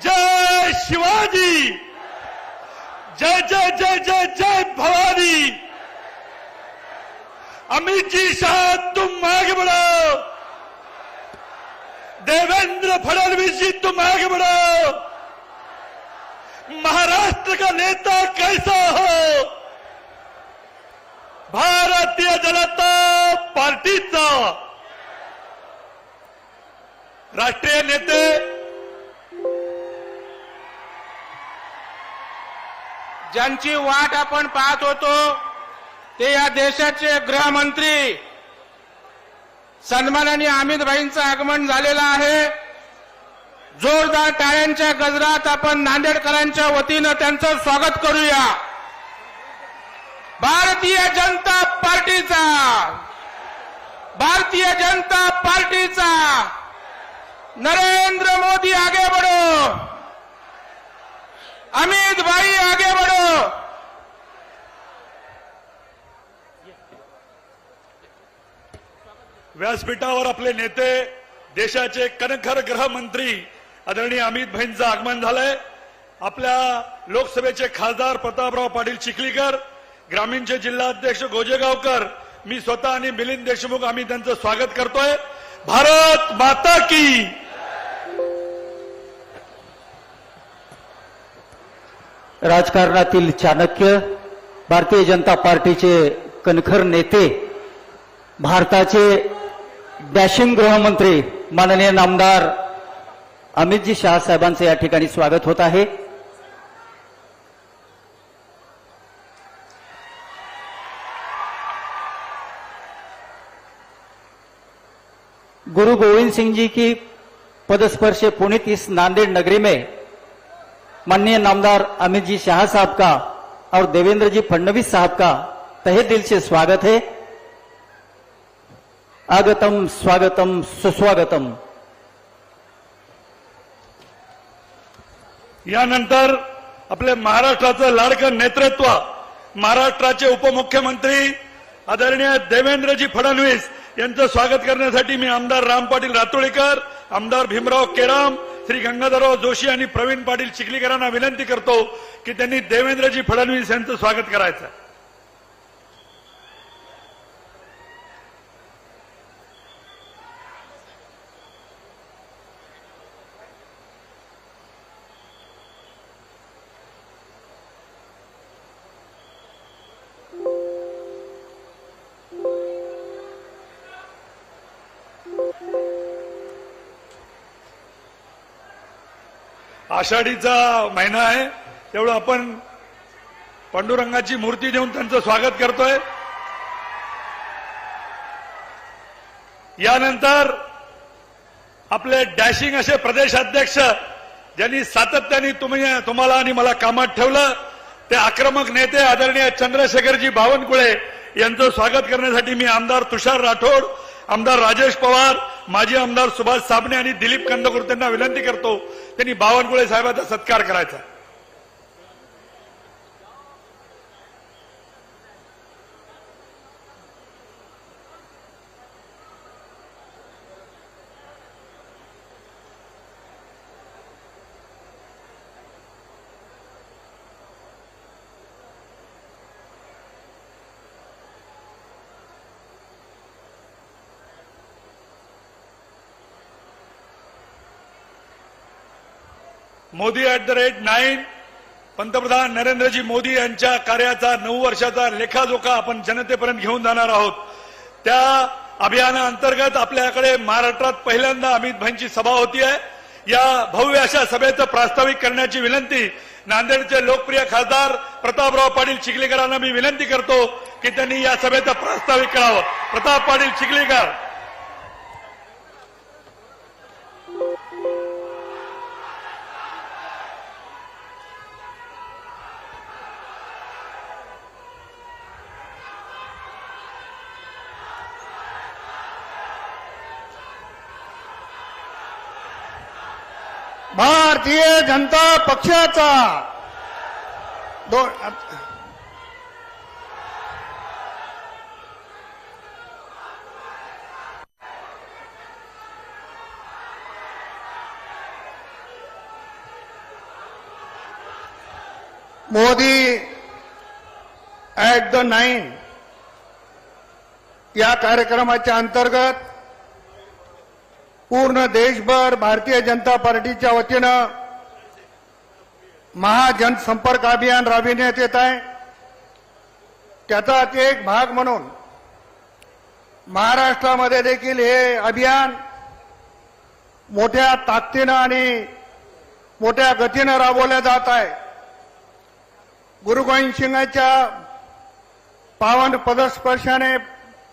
जय शिवाजी, जय जय जय जय जय भवानी। अमित जी शाह तुम आगे बढ़ो, देवेंद्र फडणवीस जी तुम आगे बढ़ो। महाराष्ट्र का नेता कैसा हो? भारतीय जनता पार्टीचा राष्ट्रीय नेते ज्यांची वाट आपण पाहत होतो ते या देशाचे गृहमंत्री सन्माननीय अमित भाईंचं आगमन झालेलं आहे। जोरदार टाळ्यांच्या गजरात आपण नांदेडकरांच्या वतीनं त्यांचं स्वागत करूया। भारतीय जनता पार्टीचा, भारतीय जनता पार्टीचा नरेंद्र मोदी आगे बढ़ो, अमित भाई आगे बढ़ो। व्यासपीठावर आपले नेते देशाचे कणखर गृहमंत्री आदरणीय अमित भाईंचं आगमन झालंय। आपल्या लोकसभेचे खासदार प्रतापराव पाटील चिखलीकर, ग्रामीणचे जिल्हाध्यक्ष गोजेगावकर, मी स्वतः आणि मिलिंद देशमुख आम्ही त्यांचं स्वागत करतोय। भारत माता की। राजकारणातील चाणक्य, भारतीय जनता पार्टीचे कणखर नेते, भारताचे डॅशिंग गृहमंत्री माननीय नामदार अमितजी शाह साहेबांचे या ठिकाणी स्वागत होत आहे। गुरु गोविंद सिंह जी की पदस्पर्श पुनीत इस नांदेड़ नगरी में माननीय नामदार अमित जी शाह साहब का और देवेंद्र जी फडणवीस साहब का तहे दिल से स्वागत है। आगतम स्वागतम सुस्वागतम। यानंतर आपले महाराष्ट्राचं लाडकं नेतृत्व, महाराष्ट्राचे उपमुख्यमंत्री आदरणीय देवेंद्रजी फडणवीस यांचं स्वागत करण्यासाठी मी आमदार राम पाटील रातोळीकर, आमदार भीमराव केराम, श्री गंगाधरराव जोशी आणि प्रवीण पाटील चिखलीकरांना विनंती करतो की त्यांनी देवेंद्रजी फडणवीस यांचं स्वागत करायचं। आषाढीचा महिना आहे, तेवढं आपण पांडुरंगाची मूर्ती देऊन त्यांचं स्वागत करतोय। यानंतर आपले डॅशिंग असे प्रदेशाध्यक्ष ज्यांनी सातत्याने तुम्हाला आणि मला कामात ठेवलं ते आक्रमक नेते आदरणीय चंद्रशेखरजी बावनकुळे यांचं स्वागत करण्यासाठी मी आमदार तुषार राठोड, आमदार राजेश पवार, माजी आमदार सुभाष साबणे आणि दिलीप कंदकुर यांना विनंती करतो त्यांनी बावनकुळे साहेबांचा सत्कार करायचा। मोदी @9 पंतप्रधान नरेंद्रजी मोदी यांच्या कार्याचा 9 वर्षाचा लेखाजोखा आपण जनतेपर्यंत घेऊन जाणार आहोत। त्या अभियानाअंतर्गत आपल्याकडे महाराष्ट्रात पहिल्यांदा अमित भाईंची सभा होती आहे। या भव्य अशा सभेचं प्रास्ताविक करण्याची विनंती नांदेडचे लोकप्रिय खासदार प्रतापराव पाटील चिखलीकरांना मी विनंती करतो की त्यांनी या सभेचं प्रास्ताविक करावं। प्रताप पाटील चिखलीकर। भारतीय जनता पक्षाचा मोदी ॲट द 9 या कार्यक्रमाच्या अंतर्गत पूर्ण देशभर भारतीय जनता पार्टीच्या वतीनं महाजनसंपर्क अभियान राबविण्यात येत आहे. त्याचाच एक भाग म्हणून महाराष्ट्रामध्ये देखील हे अभियान मोठ्या ताकदीनं आणि मोठ्या गतीनं राबवलं जात आहे. गुरु गोविंद सिंगांच्या पावन पदस्पर्शाने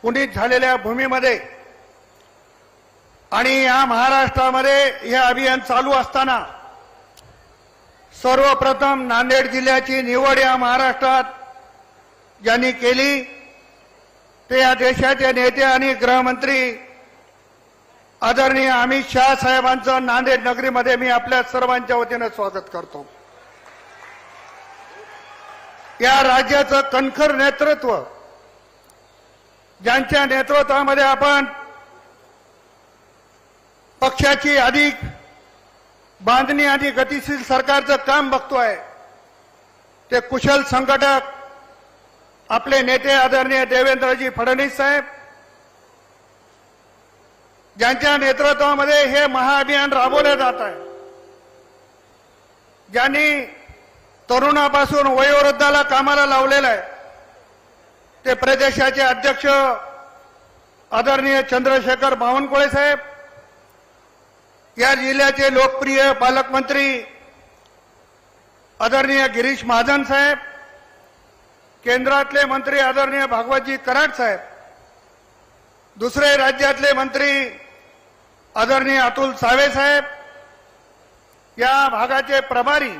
पुनीत झालेल्या भूमीमध्ये आणि या महाराष्ट्रामध्ये हे अभियान चालू असताना सर्वप्रथम नांदेड जिल्ह्याची निवड या महाराष्ट्रात ज्यांनी केली ते या देशाचे नेते आणि गृहमंत्री आदरणीय अमित शाह साहेबांचं नांदेड नगरीमध्ये मी आपल्या सर्वांच्या वतीनं स्वागत करतो. या राज्याचं कणखर नेतृत्व ज्यांच्या नेतृत्वामध्ये आपण पक्षाची अधिक बांधणी आणि गतिशील सरकारचं काम बघतोय ते कुशल संघटक आपले नेते आदरणीय देवेंद्रजी फडणवीस साहेब ज्यांच्या नेतृत्वामध्ये हे महाअभियान राबवले जात आहे. ज्यांनी तरुणापासून वयोवृद्धाला कामाला लावलेलं आहे ते प्रदेशाचे अध्यक्ष आदरणीय चंद्रशेखर बावनकुळे साहेब, या जिल्ह्याचे लोकप्रिय पालकमंत्री आदरणीय गिरीश महाजन साहेब, केंद्रातले मंत्री आदरणीय भागवतजी कराड साहेब, दुसरे राज्यातले मंत्री आदरणीय अतुल सावे साहेब, या भागाचे प्रभारी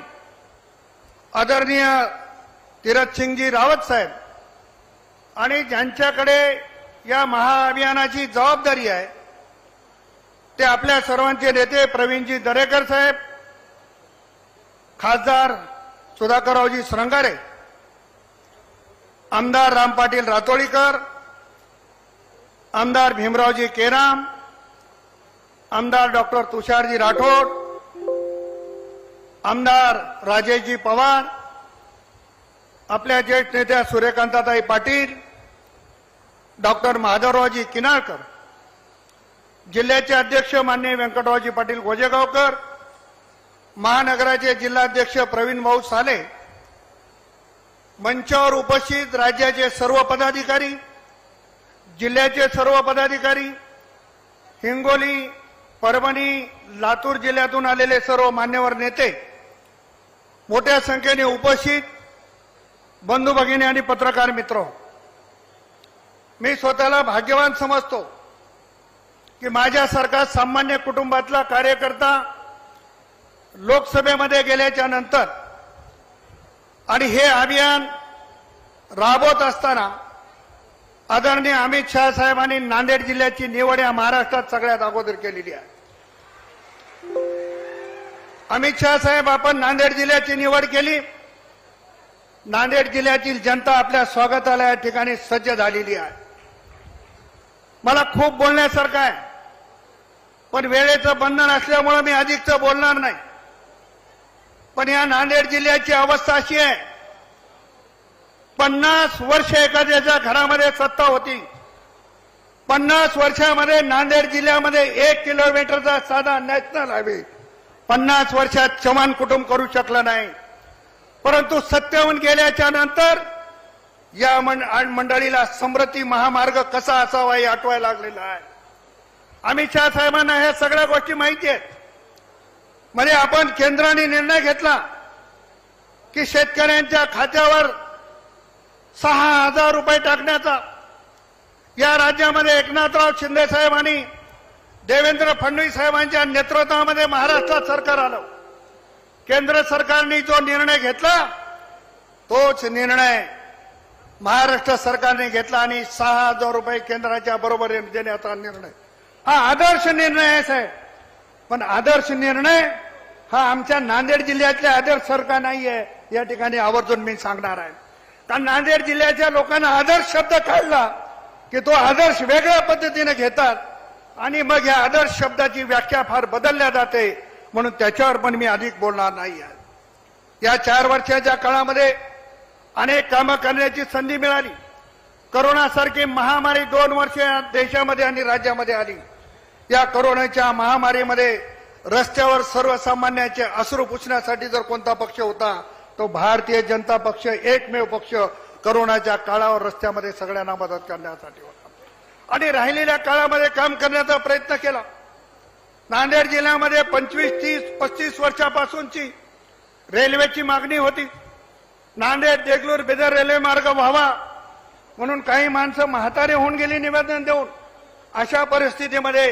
आदरणीय तीरथसिंगजी रावत साहेब आणि ज्यांच्याकडे या महाअभियानाची जबाबदारी आहे ते आपल्या सर्वांचे नेते प्रवीणजी दरेकर साहेब, खासदार सुधाकररावजी श्रंगारे, आमदार राम पाटील रातोळीकर, आमदार भीमरावजी केराम, आमदार डॉक्टर तुषारजी राठोड, आमदार राजेशजी पवार, आपल्या ज्येष्ठ नेत्या सूर्यकांताताई पाटील, डॉक्टर माधवरावजी किनाळकर, जिल्ह्याचे अध्यक्ष माननीय व्यंकटरावजी पाटील गोजेगावकर, महानगराचे जिल्हाध्यक्ष प्रवीण भाऊ साले, मंचावर उपस्थित राज्याचे सर्व पदाधिकारी, जिल्ह्याचे सर्व पदाधिकारी, हिंगोली, परभणी, लातूर जिल्ह्यातून आलेले सर्व मान्यवर नेते, मोठ्या संख्येने उपस्थित बंधू भगिनी आणि पत्रकार मित्र, मी स्वतःला भाग्यवान समजतो की माझ्यासारखा सामान्य कुटुंबातला कार्यकर्ता लोकसभेमध्ये गेल्याच्या नंतर आणि हे अभियान राबवत असताना आदरणीय अमित शाह साहेबांनी नांदेड जिल्ह्याची निवड या महाराष्ट्रात सगळ्यात अगोदर केलेली आहे. अमित शाह साहेब, आपण नांदेड जिल्ह्याची निवड केली. नांदेड जिल्ह्यातील जनता आपल्या स्वागताला या ठिकाणी सज्ज झालेली आहे. मला खूप बोलण्यासारखं आहे पण वेळेचं बंधन असल्यामुळे मी अधिकचं बोलणार नाही. पण या नांदेड जिल्ह्याची अवस्था अशी आहे, 50 वर्ष एखाद्याच्या घरामध्ये सत्ता होती. 50 वर्षामध्ये नांदेड जिल्ह्यामध्ये 1 किलोमीटरचा साधा नॅशनल हायवे 50 वर्षात चव्हाण कुटुंब करू शकलं नाही. परंतु सत्तेहून गेल्याच्या नंतर या मंडळीला समृद्धी महामार्ग कसा असावा हे आठवायला लागलेला आहे. अमित शहा साहेबांना ह्या सगळ्या गोष्टी माहिती आहेत. म्हणजे आपण केंद्राने निर्णय घेतला की शेतकऱ्यांच्या खात्यावर 6,000 रुपये टाकण्याचा. या राज्यामध्ये एकनाथराव शिंदे साहेब आणि देवेंद्र फडणवीस साहेबांच्या नेतृत्वामध्ये महाराष्ट्रात सरकार आलं. केंद्र सरकारने जो निर्णय घेतला तोच निर्णय महाराष्ट्र सरकारने घेतला आणि 6,000 रुपये केंद्राच्या बरोबरीने देण्याचा निर्णय हा आदर्श निर्णय आहे साहेब. पण आदर्श निर्णय हा आमच्या नांदेड जिल्ह्यातल्या आदर्श सरकार नाहीये या ठिकाणी आवर्जून मी सांगणार आहे. कारण नांदेड जिल्ह्याच्या लोकांना आदर्श शब्द काढला की तो आदर्श वेगळ्या पद्धतीने घेतात आणि मग या आदर्श शब्दाची व्याख्या फार बदलल्या जाते. म्हणून त्याच्यावर पण मी अधिक बोलणार नाही आहे. या 4 वर्षाच्या काळामध्ये अनेक कामं करण्याची संधी मिळाली. करोनासारखी महामारी 2 वर्ष देशामध्ये आणि राज्यामध्ये आली. या करोनाच्या महामारीमध्ये रस्त्यावर सर्वसामान्यांचे अश्रू पुसण्यासाठी जर कोणता पक्ष होता तो भारतीय जनता पक्ष, एकमेव पक्ष करोनाच्या काळावर रस्त्यामध्ये सगळ्यांना मदत करण्यासाठी होता आणि राहिलेल्या काळामध्ये काम करण्याचा प्रयत्न केला. नांदेड जिल्ह्यामध्ये 25, 30, 35 वर्षापासूनची रेल्वेची मागणी होती. नांदेड देगलूर बिदर रेल्वे मार्ग व्हावा म्हणून काही माणसं म्हातारे होऊन गेली निवेदन देऊन. अशा परिस्थितीमध्ये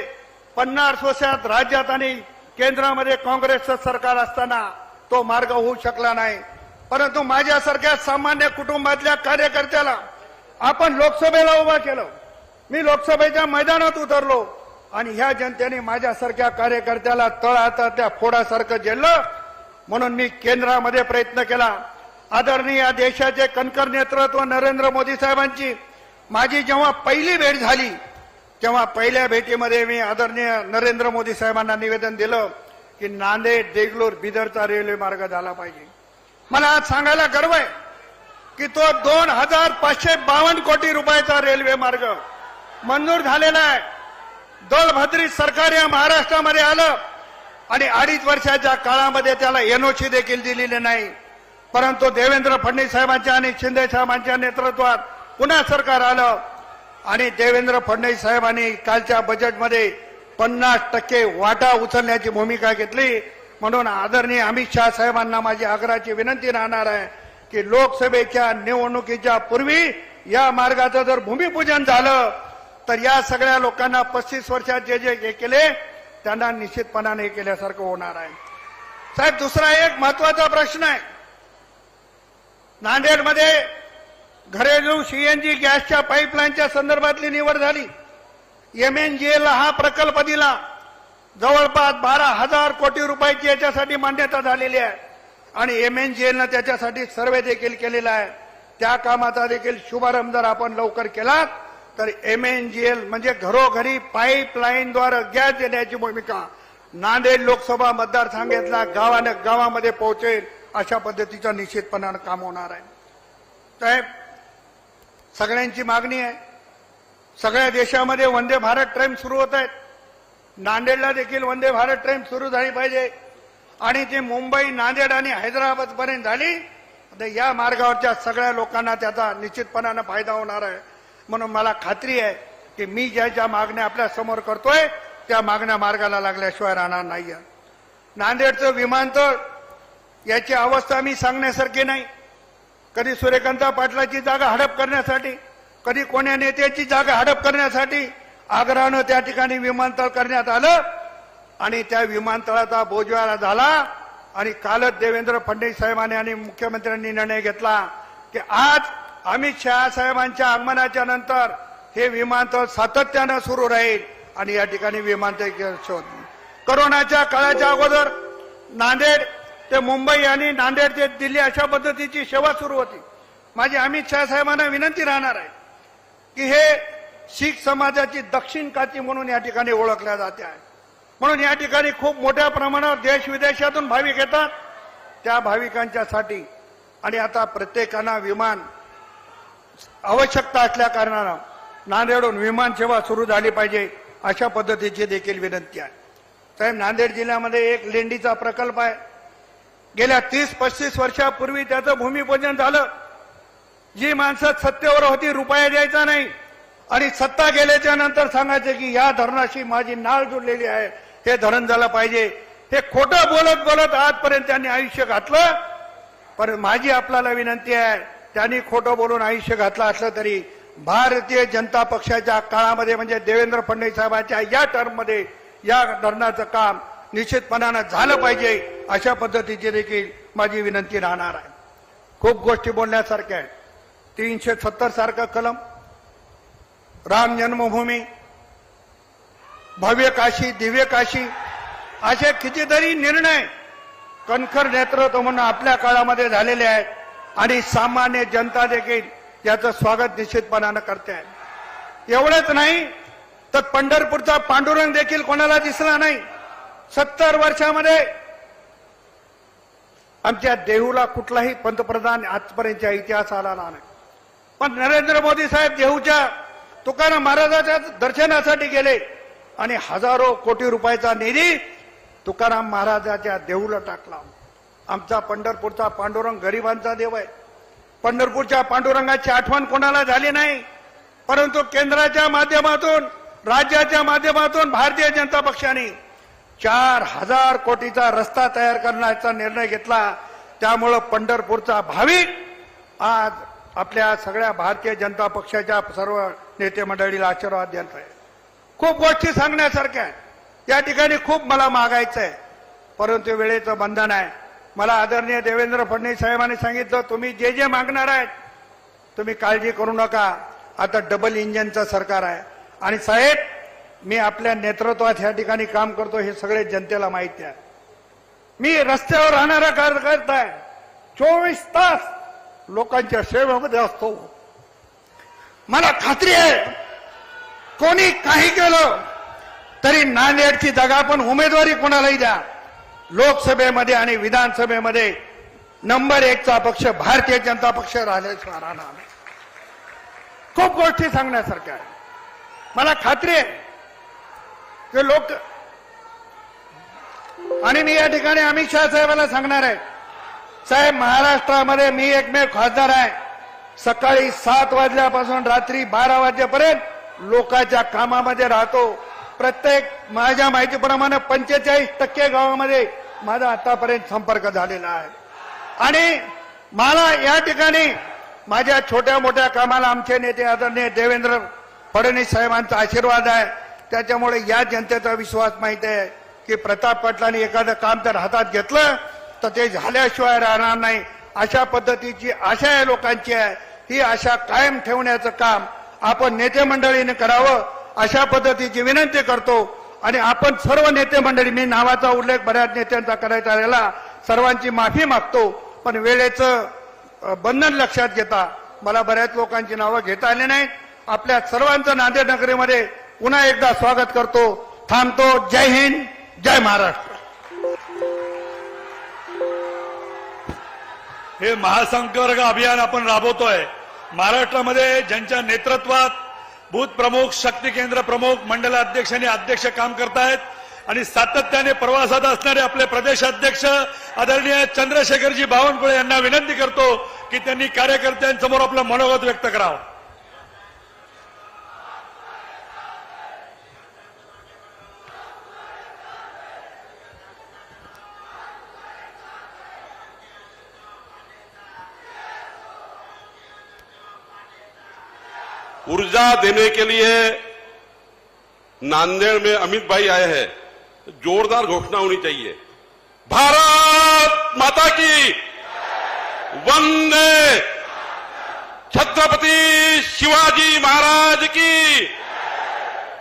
50 वर्षात राज्यात आणि केंद्रामध्ये काँग्रेसचं सरकार असताना तो मार्ग होऊ शकला नाही. परंतु माझ्यासारख्या सामान्य कुटुंबातल्या कार्यकर्त्याला आपण लोकसभेला उभा केलं. मी लोकसभेच्या मैदानात उतरलो आणि ह्या जनतेने माझ्यासारख्या कार्यकर्त्याला तळहाताच्या फोडासारखं झेललं. म्हणून मी केंद्रामध्ये प्रयत्न केला. आदरणीय या देशाचे कणखर नेतृत्व नरेंद्र मोदी साहेबांची माझी जेव्हा पहिली भेट झाली तेव्हा पहिल्या भेटीमध्ये मी आदरणीय नरेंद्र मोदी साहेबांना निवेदन दिलं की नांदेड देगलूर बिदरचा रेल्वे मार्ग झाला पाहिजे. मला आज सांगायला गर्व आहे की तो 2552 कोटी रुपयाचा रेल्वे मार्ग मंजूर झालेला आहे. दलभद्री सरकार या महाराष्ट्रामध्ये आलं आणि 2.5 वर्षाच्या काळामध्ये त्याला एनओसी देखील दिलेली नाही. परंतु देवेंद्र फडणवीस साहेबांच्या आणि शिंदे साहेबांच्या नेतृत्वात पुन्हा सरकार आलं आणि देवेंद्र फडणवीस साहेबांनी कालच्या बजेटमध्ये 50% वाटा उचलण्याची भूमिका घेतली. म्हणून आदरणीय अमित शाह साहेबांना माझी आग्रहाची विनंती राहणार आहे की लोकसभेच्या निवडणुकीच्या पूर्वी या मार्गाचं जर भूमिपूजन झालं तर या सगळ्या लोकांना 35 वर्षात जे जे केले त्यांना निश्चितपणाने केल्यासारखं होणार आहे. साहेब, दुसरा एक महत्वाचा प्रश्न आहे. नांदेडमध्ये घरेलू सीएनजी गॅसच्या पाईपलाईनच्या संदर्भातली निवड झाली. एमएनजीएलला हा प्रकल्प दिला. जवळपास 12,000 कोटी रुपयाची याच्यासाठी मान्यता झालेली आहे आणि एमएनजीएलनं त्याच्यासाठी सर्वे देखील केलेला आहे. त्या कामाचा देखील शुभारंभ जर आपण लवकर केला तर एमएनजीएल म्हणजे घरोघरी पाईपलाईनद्वारे गॅस देण्याची भूमिका नांदेड लोकसभा मतदारसंघातल्या गावामध्ये पोहोचेल. अशा पद्धतीचं निश्चितपणानं काम होणार आहे. साहेब, सगळ्यांची मागणी आहे. सगळ्या देशामध्ये वंदे भारत ट्रेन सुरू होत आहेत. नांदेडला देखील वंदे भारत ट्रेन सुरू झाली पाहिजे आणि ती मुंबई, नांदेड आणि हैदराबाद पर्यंत झाली तर या मार्गावरच्या सगळ्या लोकांना त्याचा निश्चितपणानं फायदा होणार आहे. म्हणून मला खात्री आहे की मी ज्या मागण्या आपल्या समोर करतोय त्या मागण्या मार्गाला लागल्याशिवाय राहणार नाहीये. नांदेडचं विमानतळ याची अवस्था मी सांगण्यासारखी नाही. कधी सूर्यकांत पाटलाची जागा हडप करण्यासाठी, कधी कोण्या नेत्याची जागा हडप करण्यासाठी आग्रहानं त्या ठिकाणी विमानतळ करण्यात आलं आणि त्या विमानतळाचा बोजवारा झाला आणि कालच देवेंद्र फडणवीस साहेबांनी आणि मुख्यमंत्र्यांनी निर्णय घेतला की आज अमित शहा साहेबांच्या आगमनाच्या नंतर हे विमानतळ सातत्यानं सुरू राहील आणि या ठिकाणी विमानतळ शोध. करोनाच्या काळाच्या अगोदर नांदेड ते मुंबई आणि नांदेड ते दिल्ली अशा पद्धतीची सेवा सुरू होती. माझी अमित शहा साहेबांना विनंती राहणार आहे की हे शीख समाजाची दक्षिण काठी म्हणून या ठिकाणी ओळखल्या जाते आहे. म्हणून या ठिकाणी खूप मोठ्या प्रमाणावर देश विदेशातून भाविक येतात. त्या भाविकांच्यासाठी आणि आता प्रत्येकांना विमान आवश्यकता असल्या कारणानं नांदेडहून विमान सेवा सुरू झाली पाहिजे अशा पद्धतीची देखील विनंती आहे. साहेब, नांदेड जिल्ह्यामध्ये एक लेंडीचा प्रकल्प आहे. गेल्या 30-35 वर्षापूर्वी त्याचं भूमिपूजन झालं. जी माणसं सत्तेवर होती रुपया द्यायचा नाही आणि सत्ता गेल्याच्या नंतर सांगायचे की या धरणाशी माझी नाळ जुळलेली आहे, हे धरण झालं पाहिजे. हे खोटं बोलत बोलत आजपर्यंत त्यांनी आयुष्य घातलं. पण माझी आपल्याला विनंती आहे, त्यांनी खोटं बोलून आयुष्य घातलं असलं तरी भारतीय जनता पक्षाच्या काळामध्ये म्हणजे देवेंद्र फडणवीस साहेबांच्या या टर्ममध्ये या धरणाचं काम निश्चितपणानं झालं पाहिजे अशा पद्धतीची देखील माझी विनंती राहणार आहे. खूप गोष्टी बोलण्यासारख्या आहेत. 370 सारखं कलम, राम जन्मभूमी, भव्य काशी, दिव्य काशी असे कितीतरी निर्णय कणखर नेतृत्व म्हणून आपल्या काळामध्ये झालेले आहेत आणि सामान्य जनता देखील याचं स्वागत निश्चितपणानं करते आहे. एवढंच नाही तर पंढरपूरचा पांडुरंग देखील कोणाला दिसला नाही. 70 वर्षामध्ये आमच्या देहूला कुठलाही पंतप्रधान आजपर्यंतच्या इतिहास आला नाही, पण नरेंद्र मोदी साहेब देहूच्या तुकाराम महाराजाच्या दर्शनासाठी गेले आणि हजारो कोटी रुपयाचा निधी तुकाराम महाराजाच्या देहूला टाकला. आमचा पंढरपूरचा पांडुरंग गरिबांचा देव आहे. पंढरपूरच्या पांडुरंगाची आठवण कोणाला झाली नाही, परंतु केंद्राच्या माध्यमातून राज्याच्या माध्यमातून भारतीय जनता पक्षाने 4,000 कोटीचा रस्ता तयार करण्याचा निर्णय घेतला. त्यामुळं पंढरपूरचा भाविक आज आपल्या सगळ्या भारतीय जनता पक्षाच्या सर्व नेते मंडळीला आशीर्वाद देत आहे. खूप गोष्टी सांगण्यासारख्या आहेत. या ठिकाणी खूप मला मागायचं आहे, परंतु वेळेचं बंधन आहे. मला आदरणीय देवेंद्र फडणवीस साहेबांनी सांगितलं, तुम्ही जे जे मागणार आहेत तुम्ही काळजी करू नका, आता डबल इंजिनचं सरकार आहे. आणि साहेब, मी आपल्या नेतृत्वात या ठिकाणी काम करतो हे सगळे जनतेला माहिती आहे. मी रस्त्यावर राहणारा कार्यकर्ता आहे. 24 तास लोकांच्या सेवेमध्ये असतो. मला खात्री आहे कोणी काही केलं तरी नांदेडची जागा पण उमेदवारी कोणालाही द्या, लोकसभेमध्ये आणि विधानसभेमध्ये नंबर 1चा पक्ष भारतीय जनता पक्ष राहिल्याशिवाय राहणार नाही. खूप गोष्टी सांगण्यासारख्या आहे. मला खात्री आहे की लोक, आणि मी या ठिकाणी अमित शहा साहेबांना सांगणार आहे, साहेब महाराष्ट्रामध्ये मी एकमेव खासदार आहे. सकाळी 7 वाजल्यापासून रात्री 12 वाजेपर्यंत लोकांच्या कामामध्ये राहतो. प्रत्येक माझ्या माहितीप्रमाणे 45% गावामध्ये माझा आतापर्यंत संपर्क झालेला आहे. आणि मला या ठिकाणी माझ्या छोट्या मोठ्या कामाला आमचे नेते आदरणीय देवेंद्र फडणवीस साहेबांचा आशीर्वाद आहे. त्याच्यामुळे या जनतेचा विश्वास माहिती आहे की प्रताप पाटलांनी एखादं काम जर हातात घेतलं तर ते झाल्याशिवाय राहणार नाही. अशा पद्धतीची आशा आहे लोकांची आहे. ही आशा कायम ठेवण्याचं काम आपण नेते मंडळीने करावं अशा पद्धतीची विनंती करतो. आणि आपण सर्व नेते मंडळी, मी नावाचा उल्लेख बऱ्याच नेत्यांचा करायचा राहिला, सर्वांची माफी मागतो, पण वेळेचं बंधन लक्षात घेता मला बऱ्याच लोकांची नावं घेता आली नाहीत. आपल्या सर्वांचं नांदेड नगरीमध्ये पुन्हा एकदा स्वागत करतो. थांबतो. जय हिंद, जय महाराष्ट्र. हे महासंपर्क अभियान आपण राबवतोय. महाराष्ट्रामध्ये ज्यांच्या नेतृत्वात बूथ प्रमुख, शक्ती केंद्र प्रमुख, मंडल अध्यक्ष आणि अध्यक्ष काम करतायत आणि सातत्याने प्रवासात असणारे आपले प्रदेशाध्यक्ष आदरणीय चंद्रशेखरजी बावनकुळे यांना विनंती करतो की त्यांनी कार्यकर्त्यांसमोर आपलं मनोगत व्यक्त करावं. ऊर्जा देने के लिए नांदेड़ में अमित भाई आए हैं. जोरदार घोषणा होनी चाहिए. भारत माता की वंदे, छत्रपति शिवाजी महाराज की,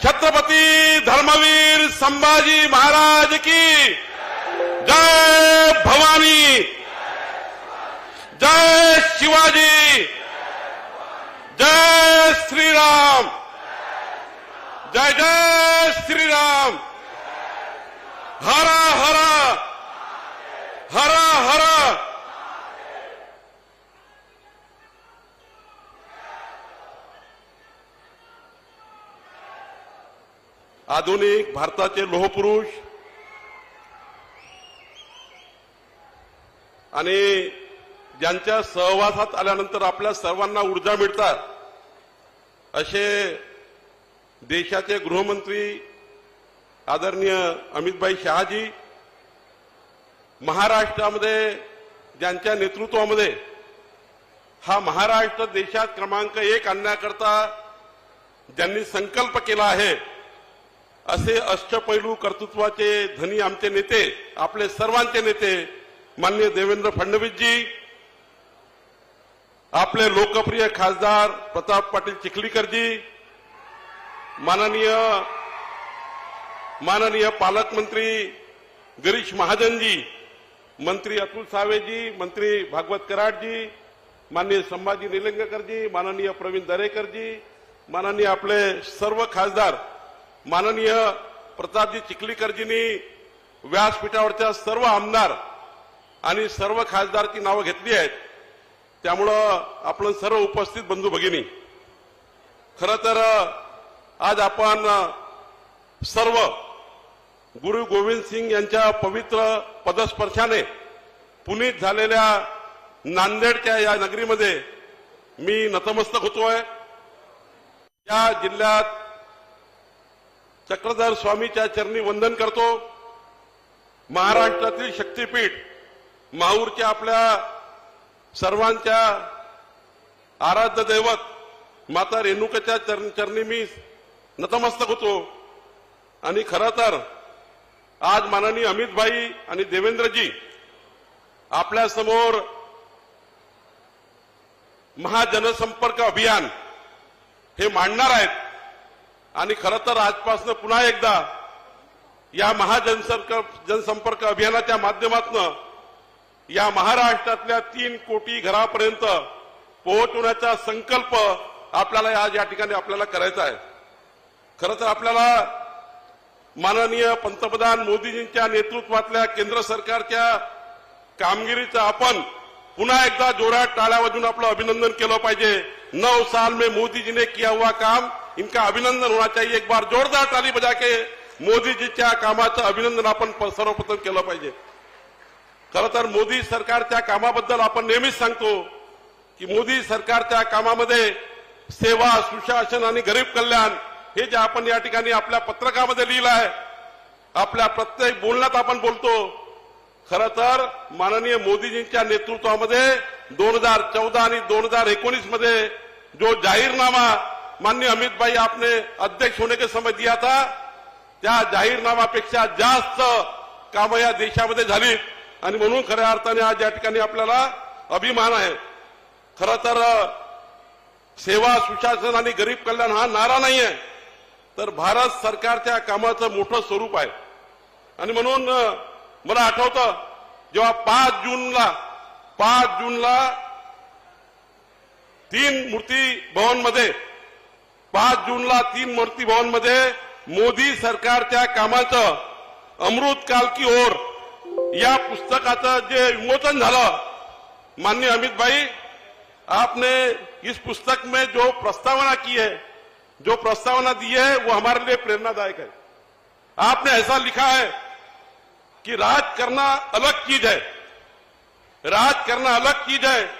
छत्रपति धर्मवीर संभाजी महाराज की जय. भवानी, जय शिवाजी, जय श्री राम, जय जय श्री राम. हरा हरा हरा हरा. आधुनिक भारताचे लोहपुरुष आणि ज्यांच्या सहवासात आल्यानंतर आपल्या सर्वांना ऊर्जा मिळतात असे देशाचे गृहमंत्री आदरणीय अमितभाई शहाजी, महाराष्ट्रामध्ये ज्यांच्या नेतृत्वामध्ये हा महाराष्ट्र देशात क्रमांक 1 आणण्याकरता ज्यांनी संकल्प केला आहे असे अष्टपैलू कर्तृत्वाचे धनी आमचे नेते, आपले सर्वांचे नेते माननीय देवेंद्र फडणवीसजी, आपले लोकप्रिय खासदार प्रताप पाटील चिखलीकरजी, माननीय पालकमंत्री गिरीश महाजनजी, मंत्री अतुल सावेजी, मंत्री भागवत कराडजी, माननीय संभाजी निलंगेकरजी, माननीय प्रवीण दरेकरजी, माननीय आपले सर्व खासदार, माननीय प्रतापजी चिखलीकरजींनी, व्यासपीठावरच्या सर्व आमदार आणि सर्व खासदारची नावं घेतली आहेत. त्यामुळं आपण सर्व उपस्थित बंधू भगिनी, खरं तर आज आपण सर्व गुरु गोविंद सिंग यांच्या पवित्र पदस्पर्शाने पुनीत झालेल्या नांदेडच्या या नगरीमध्ये मी नतमस्तक होतोय. या जिल्ह्यात चक्रधर स्वामीच्या चरणी वंदन करतो. महाराष्ट्रातील शक्तीपीठ माहूरच्या आपल्या सर्वांच्या आराध्य दैवत माता रेणुकाच्या चरणी मी नतमस्तक होतो. आणि खरं तर आज माननीय अमितभाई आणि देवेंद्रजी आपल्या समोर महाजनसंपर्क अभियान हे मांडणार आहेत. आणि खरं तर आजपासून पुन्हा एकदा या जनसंपर्क अभियानाच्या माध्यमातून या महाराष्ट्रातल्या 3 कोटी घरापर्यंत पोहोचवण्याचा संकल्प आपल्याला आज या ठिकाणी आपल्याला करायचा आहे. खरं तर आपल्याला माननीय पंतप्रधान मोदीजींच्या नेतृत्वातल्या केंद्र सरकारच्या कामगिरीचं आपण पुन्हा एकदा जोरात टाळ्या वाजून आपलं अभिनंदन केलं पाहिजे. 9 साल में मोदी जी ने किया हुआ काम, इनका अभिनंदन होना चाहिए. एक बार जोरदार ताली बजा के मोदीजीच्या कामाचं अभिनंदन आपण सर्वप्रथम केलं पाहिजे. खरं तर मोदी सरकारच्या कामाबद्दल आपण नेहमीच सांगतो की मोदी सरकारच्या कामामध्ये सेवा, सुशासन आणि गरीब कल्याण हे जे आपण या ठिकाणी आपल्या पत्रकामध्ये लिहिलं आहे, आपल्या प्रत्येक बोलण्यात आपण बोलतो. खरं तर माननीय मोदीजींच्या नेतृत्वामध्ये 2014 आणि 2019 मध्ये जो जाहीरनामा माननीय अमित भाई आपने अध्यक्ष होने के समय दिया था, त्या जाहीरनामापेक्षा जास्त कामं या देशामध्ये झाली. आणि म्हणून खऱ्या अर्थाने आज या ठिकाणी आपल्याला अभिमान आहे. खरं तर सेवा, सुशासन आणि गरीब कल्याण हा नारा नाहीये, तर भारत सरकारच्या कामाचं मोठं स्वरूप आहे. आणि म्हणून मला आठवतं जेव्हा 5 जूनला 3 मूर्ती भवनमध्ये मोदी सरकारच्या कामाचं अमृतकाल की ओर या पुस्तकाचं जे विमोचन झालं, माननीय अमित भाई आपने इस पुस्तक में जो प्रस्तावना की है, जो प्रस्तावना दी है, वो हमारे लिए प्रेरणादायक है. आपने ऐसा लिखा है कि राज करना अलग चीज है,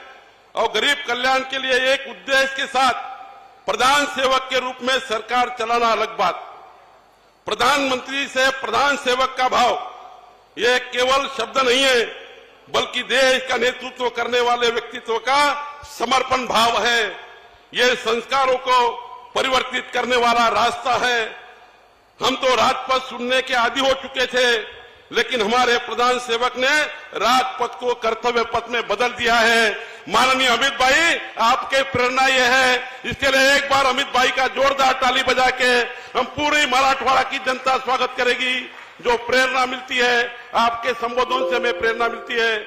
और गरीब कल्याण के लिए एक उद्देश्य के साथ प्रधान सेवक के रूप में सरकार चलाना अलग बात. प्रधानमंत्री से प्रधान सेवक का भाव ये केवल शब्द नहीं है, बल्कि देश का नेतृत्व करने वाले व्यक्तित्व का समर्पण भाव है. ये संस्कारों को परिवर्तित करने वाला रास्ता है. हम तो राजपथ सुनने के आदी हो चुके थे, लेकिन हमारे प्रधान सेवक ने राजपथ को कर्तव्य पथ में बदल दिया है. माननीय अमित भाई, आपके प्रेरणा ये है. इसके लिए एक बार अमित भाई का जोरदार ताली बजा के हम पूरी मराठवाड़ा की जनता स्वागत करेगी. जो प्रेरणा मिलती है आपके संबोधन से हमें प्रेरणा मिलती है.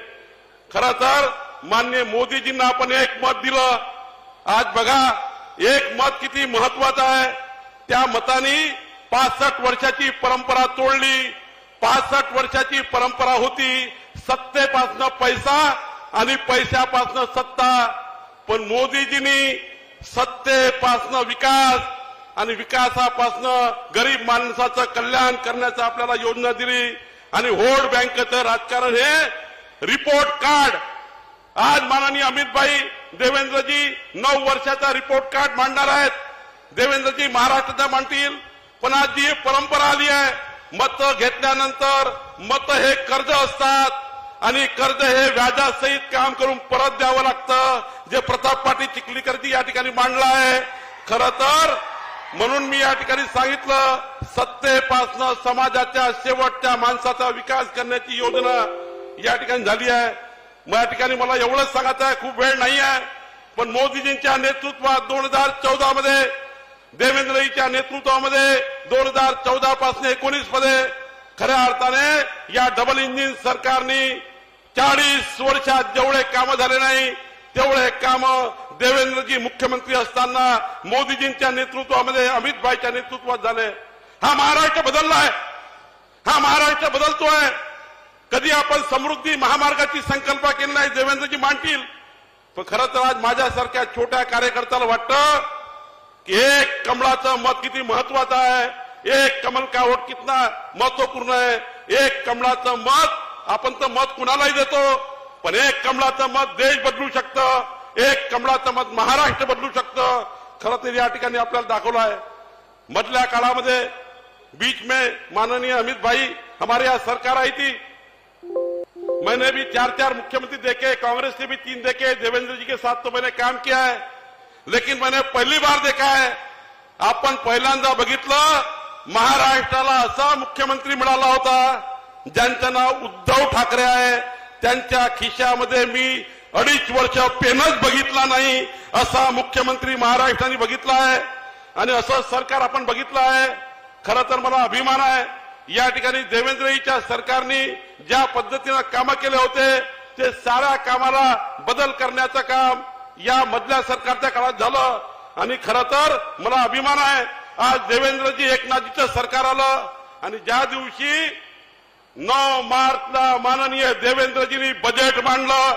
खरं तर माननीय मोदीजींना आपण एक मत दिलं. आज बघा एक मत किती महत्वाचं आहे. त्या मतानी 65 वर्षाची परंपरा तोडली. 65 वर्षाची परंपरा होती सत्तेपासून पैसा आणि पैशापासून सत्ता, पण मोदीजींनी सत्तेपासून विकास आणि विकासापासून गरीब माणसाचं कल्याण करण्याचं आपल्याला योजना दिली. आणि व्होट बँकेचं राजकारण हे रिपोर्ट कार्ड आज माननीय अमित भाई देवेंद्रजी 9 वर्षाचा रिपोर्ट कार्ड मांडणार आहेत. देवेंद्रजी महाराष्ट्राचा मांडतील, पण आज जी परंपरा आली आहे, मत घेतल्यानंतर मत हे कर्ज असतात आणि कर्ज हे व्याजासहित काम करून परत द्यावं लागतं, जे प्रताप पाटील चिखलीकरजी या ठिकाणी मांडलं आहे. खरं तर म्हणून मी या ठिकाणी सांगितलं, सत्तेपासून समाजाच्या शेवटच्या माणसाचा विकास करण्याची योजना या ठिकाणी झाली आहे. या ठिकाणी मला एवढंच सांगायचं आहे, खूप वेळ नाही आहे, पण मोदीजींच्या नेतृत्वात 2014 मध्ये, देवेंद्रजींच्या नेतृत्वामध्ये 2014 पासून 19 मध्ये खऱ्या अर्थाने या डबल इंजिन सरकारने 40 वर्षात जेवढे कामं झाले नाही तेवढे कामं देवेंद्रजी मुख्यमंत्री असताना मोदीजींच्या नेतृत्वामध्ये, अमित भाईच्या नेतृत्वात झाले. हा महाराष्ट्र बदलला आहे, हा महाराष्ट्र बदलतोय. कधी आपण समृद्धी महामार्गाची संकल्पना केली नाही, देवेंद्रजी मांडतील. पण खरं तर आज माझ्यासारख्या छोट्या कार्यकर्त्याला वाटतं की एक कमळाचं मत किती महत्वाचं आहे, एक कमल का वोट कितना महत्वपूर्ण आहे. एक कमळाचं मत आपण तर मत कुणालाही देतो, पण एक कमळाचं मत देश बदलू शकतं, एक कमळाचं मत महाराष्ट्र बदलू शकतं. खरं तर या ठिकाणी आपल्याला दाखवलं आहे. मधल्या काळामध्ये बीच में माननीय अमित भाई हमारे यहाँ सरकार आई थी, मैंने भी 4 मुख्यमंत्री देखे, कांग्रेस ने भी 3 देखे, देवेंद्र जी के साथ तो मैंने काम किया है. लेकिन मैंने पहली बार देखा है, आपण पहिल्यांदा बघितलं महाराष्ट्राला असा मुख्यमंत्री मिळाला होता ज्यांचं नाव उद्धव ठाकरे आहे. त्यांच्या खिशामध्ये मी 2.5 वर्ष पेनच बघितला नाही असा मुख्यमंत्री महाराष्ट्राने बघितला आहे आणि असं सरकार आपण बघितलं आहे. खरं तर मला अभिमान आहे या ठिकाणी देवेंद्रजीच्या सरकारने ज्या पद्धतीने कामं केले होते ते साऱ्या कामाला बदल करण्याचं काम या मधल्या सरकारच्या काळात झालं. आणि खरं तर मला अभिमान आहे आज देवेंद्रजी एकनाथजीचं सरकार आलं आणि ज्या दिवशी 9 मार्चला माननीय देवेंद्रजींनी बजेट मांडलं,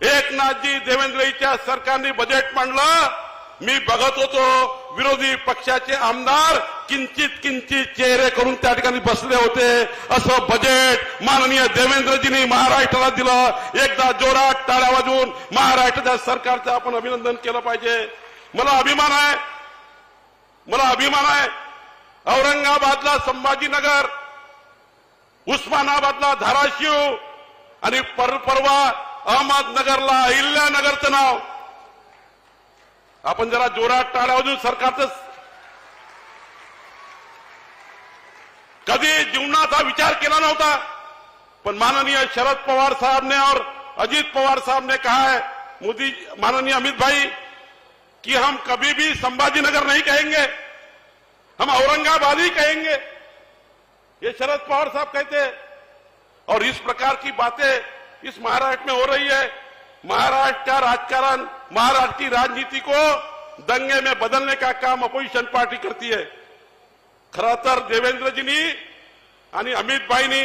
एकनाथजी देवेंद्रजीच्या सरकारने बजेट मांडलं, मी बघत होतो विरोधी पक्षाचे आमदार किंचित चेहरे करून त्या ठिकाणी बसले होते. असं बजेट माननीय देवेंद्रजींनी महाराष्ट्राला दिलं. एकदा जोरात टाळ्या वाजवून महाराष्ट्राच्या सरकारचं आपण अभिनंदन केलं पाहिजे. मला अभिमान आहे औरंगाबादला संभाजीनगर, उस्मानाबादला धाराशिव आणि परवा अहमदनगरला अहिल्यानगरचं नाव आपण जरा जोरात टाळ्या वाजवून सरकारचं कधी जीवनात हा विचार केला नव्हता. पण माननीय शरद पवार साहब ने और अजीत पवार साहब ने कहा है, मोदी माननीय अमित भाई, कि हम कभी भी संभाजीनगर नहीं कहेंगे, हम औरंगाबाद ही कहेंगे. ये शरद पवार साहब कहते हैं. और इस प्रकार की बातें इस महाराष्ट्र में हो रही है. महाराष्ट्र का राजकारण, महाराष्ट्र की राजनीति को दंगे में बदलने का काम अपोजिशन पार्टी करती है. खरं तर देवेंद्रजींनी आणि अमितभाईंनी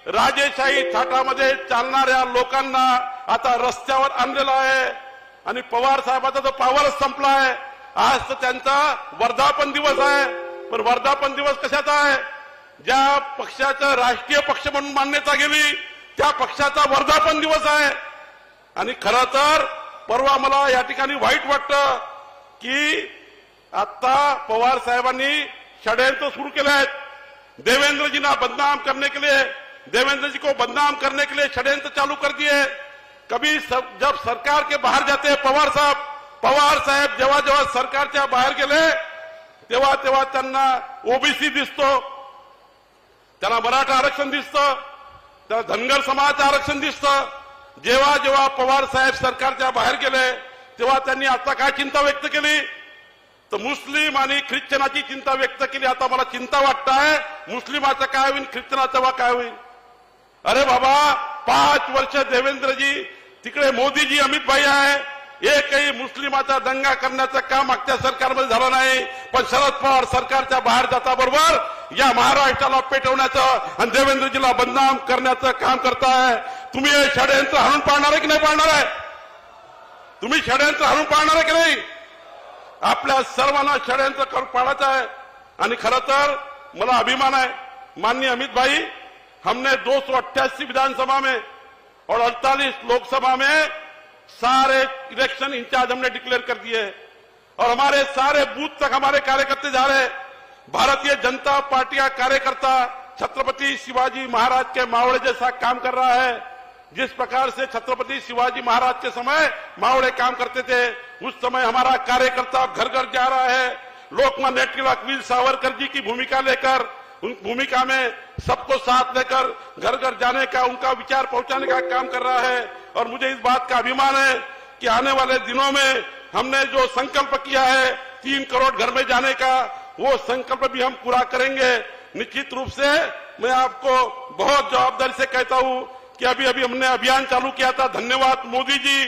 राजेशाही थाटामध्ये चालणाऱ्या लोकांना आता रस्त्यावर आणलेलं आहे आणि पवार साहेबांचा तो पॉवरच संपला आहे. आज तर त्यांचा वर्धापन दिवस आहे. पण वर्धापन दिवस कशाचा आहे? ज्या पक्षाचं राष्ट्रीय पक्ष म्हणून मान्यता गेली त्या पक्षाचा वर्धापन दिवस आहे. आणि खरं तर परवा मला या ठिकाणी वाईट वाटतं की आता पवार साहेबांनी षड्यंत्र शुरू केले आहेत. देवेंद्र जी ना बदनाम करने के लिए, देवेंद्र जी को बदनाम करने के लिए षड्यंत्र चालू कर दिए. कभी जब सरकार के बाहर जाते हैं पवार साहेब जेव्हा जेव्हा सरकारच्या बाहेर गेले तेव्हा तेव्हा त्यांना ओबीसी दिसतो, त्यांना मराठा आरक्षण दिसतं, त्यांना धनगर समाजाचं आरक्षण दिसतं. जेव्हा जेव्हा पवार साहेब सरकारच्या बाहेर गेले तेव्हा त्यांनी आता काय चिंता व्यक्त केली तर मुस्लिम आणि ख्रिश्चनाची चिंता व्यक्त केली. आता मला चिंता वाटतंय मुस्लिमाचं काय होईल, ख्रिश्चनाचं काय होईल. अरे बाबा 5 वर्ष देवेंद्रजी तिकडे मोदीजी अमित भाई आहे, एकही मुस्लिमाचा दंगा करण्याचं काम मागच्या सरकारमध्ये झालं नाही. पण शरद पवार सरकारच्या बाहेर जाता बरोबर या महाराष्ट्राला पेटवण्याचं आणि देवेंद्रजीला बदनाम करण्याचं काम करताय. तुम्ही हे षड्यंत्र हाणून पाडणार आहे की नाही पाडणार आहे? तुम्ही षड्यंत्र हाणून पाडणार आहे की नाही? आपल्या सर्वांना षड्यंत्र करून पाडायचं आहे. आणि खरं तर मला अभिमान है माननीय अमित भाई, हमने 288 विधानसभा में और 48 लोकसभा में सारे इलेक्शन इंचार्ज हमने डिक्लेयर कर दिए और हमारे सारे बूथ तक हमारे कार्यकर्ते जा रहे. भारतीय जनता पार्टी का कार्यकर्ता छत्रपति शिवाजी महाराज के मावड़े जैसा काम कर रहा है. जिस प्रकार से छत्रपति शिवाजी महाराज के समय मावड़े काम करते थे उस समय हमारा कार्यकर्ता घर घर जा रहा है. लोकमान्य तिलक वीर सावरकर जी की भूमिका लेकर, उन भूमिका में सबको साथ लेकर घर घर जाने का, उनका विचार पहुंचाने का काम कर रहा है. और मुझे इस बात का अभिमान है कि आने वाले दिनों में हमने जो संकल्प किया है 3 करोड़ घर में जाने का, वो संकल्प भी हम पूरा करेंगे. निश्चित रूप से मैं आपको बहुत जवाबदारी से कहता हूं कि अभी अभी हमने अभियान चालू किया था. धन्यवाद मोदी जी,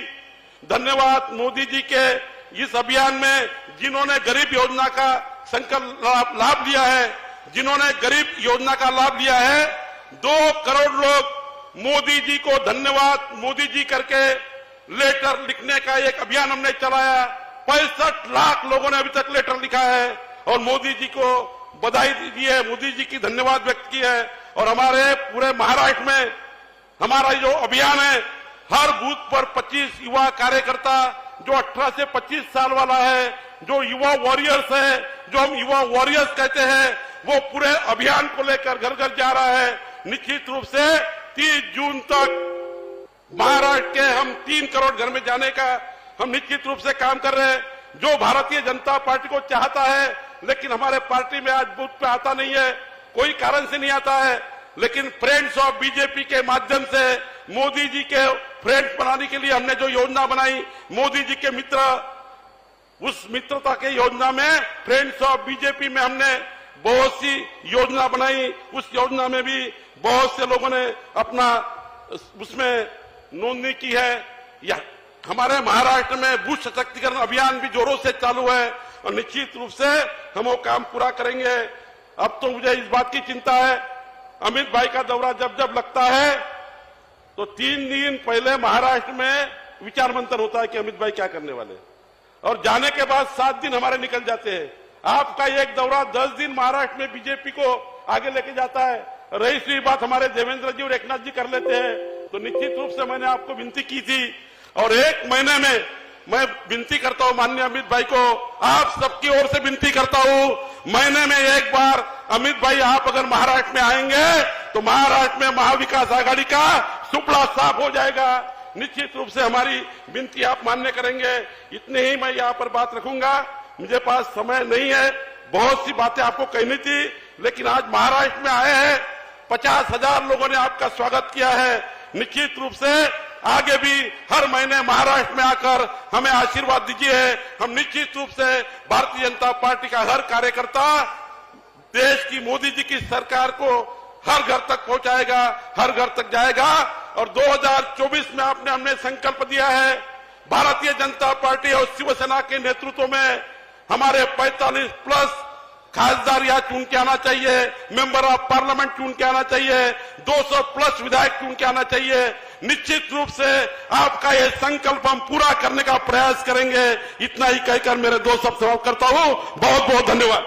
धन्यवाद मोदी जी के इस अभियान में जिन्होंने गरीब योजना का संकल्प लाभ लिया है, जिन्होंने गरीब योजना का लाभ लिया है. 2 करोड़ लोग मोदी जी को धन्यवाद मोदी जी करके लेटर लिखने का एक अभियान हमने चलाया। 65 लाख लोगों ने अभी तक लेटर लिखा है और मोदी जी को बधाई दी है, मोदी जी की धन्यवाद व्यक्त की है। और हमारे पूरे महाराष्ट्र में हमारा जो अभियान है, हर बूथ पर 25 युवा कार्यकर्ता जो 18 से 25 साल वाला है, जो युवा वॉरियर्स है, जो हम युवा वॉरियर्स कहते हैं, वो पूरे अभियान को लेकर घर घर जा रहा है। निश्चित रूप से 30 जून तक महाराष्ट्र के हम 3 करोड़ घर में जाने का हम निश्चित रूप से काम कर रहे हैं। जो भारतीय जनता पार्टी को चाहता है लेकिन हमारे पार्टी में आज बूथ पे आता नहीं है, कोई कारण से नहीं आता है, लेकिन फ्रेंड्स ऑफ बीजेपी के माध्यम से मोदी जी के फ्रेंड्स बनाने के लिए हमने जो योजना बनाई, मोदी जी के मित्र, उस मित्रता के योजना में फ्रेंड्स ऑफ बीजेपी में हमने बहुत सी योजना बनाई। उस योजना में भी बहुत से लोगों ने अपना उसमें नोंदणी की है। या हमारे महाराष्ट्र में बूथ सशक्तिकरण अभियान भी जोरों से चालू है और निश्चित रूप से हम वो काम पूरा करेंगे। अब तो मुझे इस बात की चिंता है, अमित भाई का दौरा जब जब लगता है तो 3 दिन पहले महाराष्ट्र में विचार मंथन होता है कि अमित भाई क्या करने वाले, और जाने के बाद 7 दिन हमारे निकल जाते हैं। आपका एक दौरा 10 दिन महाराष्ट्र में बीजेपी को आगे लेके जाता है। रही हुई बात हमारे देवेंद्र जी और एकनाथ जी कर लेते हैं। तो निश्चित रूप से मैंने आपको विनती की थी और 1 महीने में मैं विनती करता हूं माननीय अमित भाई को, आप सबकी ओर से विनती करता हूं, महीने में एक बार अमित भाई आप अगर महाराष्ट्र में आएंगे तो महाराष्ट्र में महाविकास आघाड़ी का सुपड़ा साफ हो जाएगा। निश्चित रूप से हमारी विनती आप मान्य करेंगे। इतने ही मैं यहाँ पर बात रखूंगा, मुझे पास समय नहीं है, बहुत सी बातें आपको कहनी थी, लेकिन आज महाराष्ट्र में आए हैं, 50,000 लोगों ने आपका स्वागत किया है। निश्चित रूप से आगे भी हर महीने महाराष्ट्र में आकर हमें आशीर्वाद दीजिए। हम निश्चित रूप से भारतीय जनता पार्टी का हर कार्यकर्ता देश की मोदी जी की सरकार को हर घर तक पहुंचाएगा, हर घर तक जाएगा। और 2024 में आपने हमने संकल्प दिया है, भारतीय जनता पार्टी और शिवसेना के नेतृत्व में हमारे 45+ खासदार यहाँ चुन के आना चाहिए, मेंबर ऑफ पार्लियामेंट चुन के आना चाहिए, 200+ विधायक चुन के आना चाहिए। निश्चित रूप से आपका ये संकल्प हम पूरा करने का प्रयास करेंगे। इतना ही कहकर मेरे 2 शब्द समाप्त करता हूं। बहुत बहुत धन्यवाद।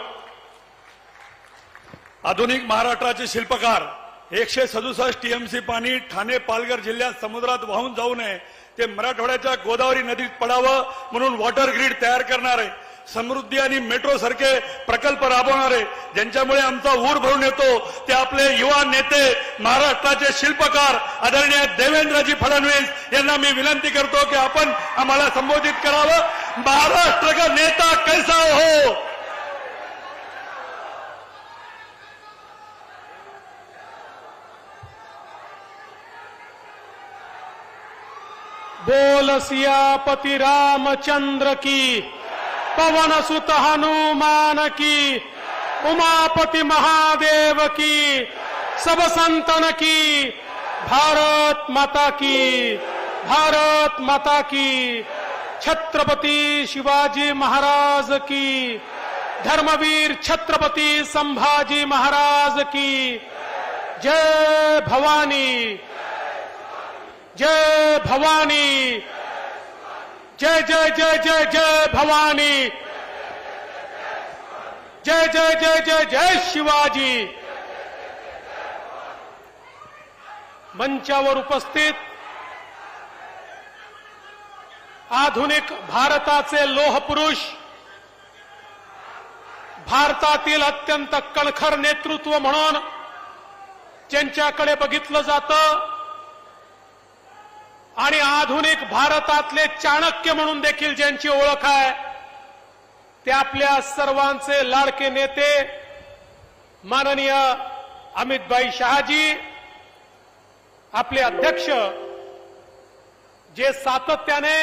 आधुनिक महाराष्ट्राचे शिल्पकार 167 टीएमसी पाणी ठाणे पालघर जिल्ह्यात समुद्रात वाहून जाऊ नये, ते मराठवाड्याच्या गोदावरी नदीत पडावं म्हणून वॉटर ग्रीड तयार करणारे, समृद्धी आणि मेट्रो सारखे प्रकल्प राबवणारे, ज्यांच्यामुळे आमचा ऊर भरून येतो, ते आपले युवा नेते महाराष्ट्राचे शिल्पकार आदरणीय देवेंद्रजी फडणवीस यांना मी विनंती करतो की आपण आम्हाला संबोधित करावं। महाराष्ट्र का नेता कैसा हो, बोल सियापति रामचंद्र की, पवन सुत हनुमान की, उमापति महादेव की, सब संतन की, भारत माता की, भारत माता की। छत्रपति शिवाजी महाराज की, धर्मवीर छत्रपति संभाजी महाराज की। जय भवानी, जय भवानी, जय जय जय जय जय भवानी, जय जय जय जय जय शिवाजी। मंचावर उपस्थित आधुनिक भारताचे लोहपुरुष, भारतातील अत्यंत कणखर नेतृत्व म्हणून ज्यांच्याकडे बघितलं जातं आणि आधुनिक भारतातले चाणक्य म्हणून देखील ज्यांची ओळख आहे, ते आपल्या सर्वांचे लाडके नेते माननीय अमितभाई शहाजी, आपले अध्यक्ष, जे सातत्याने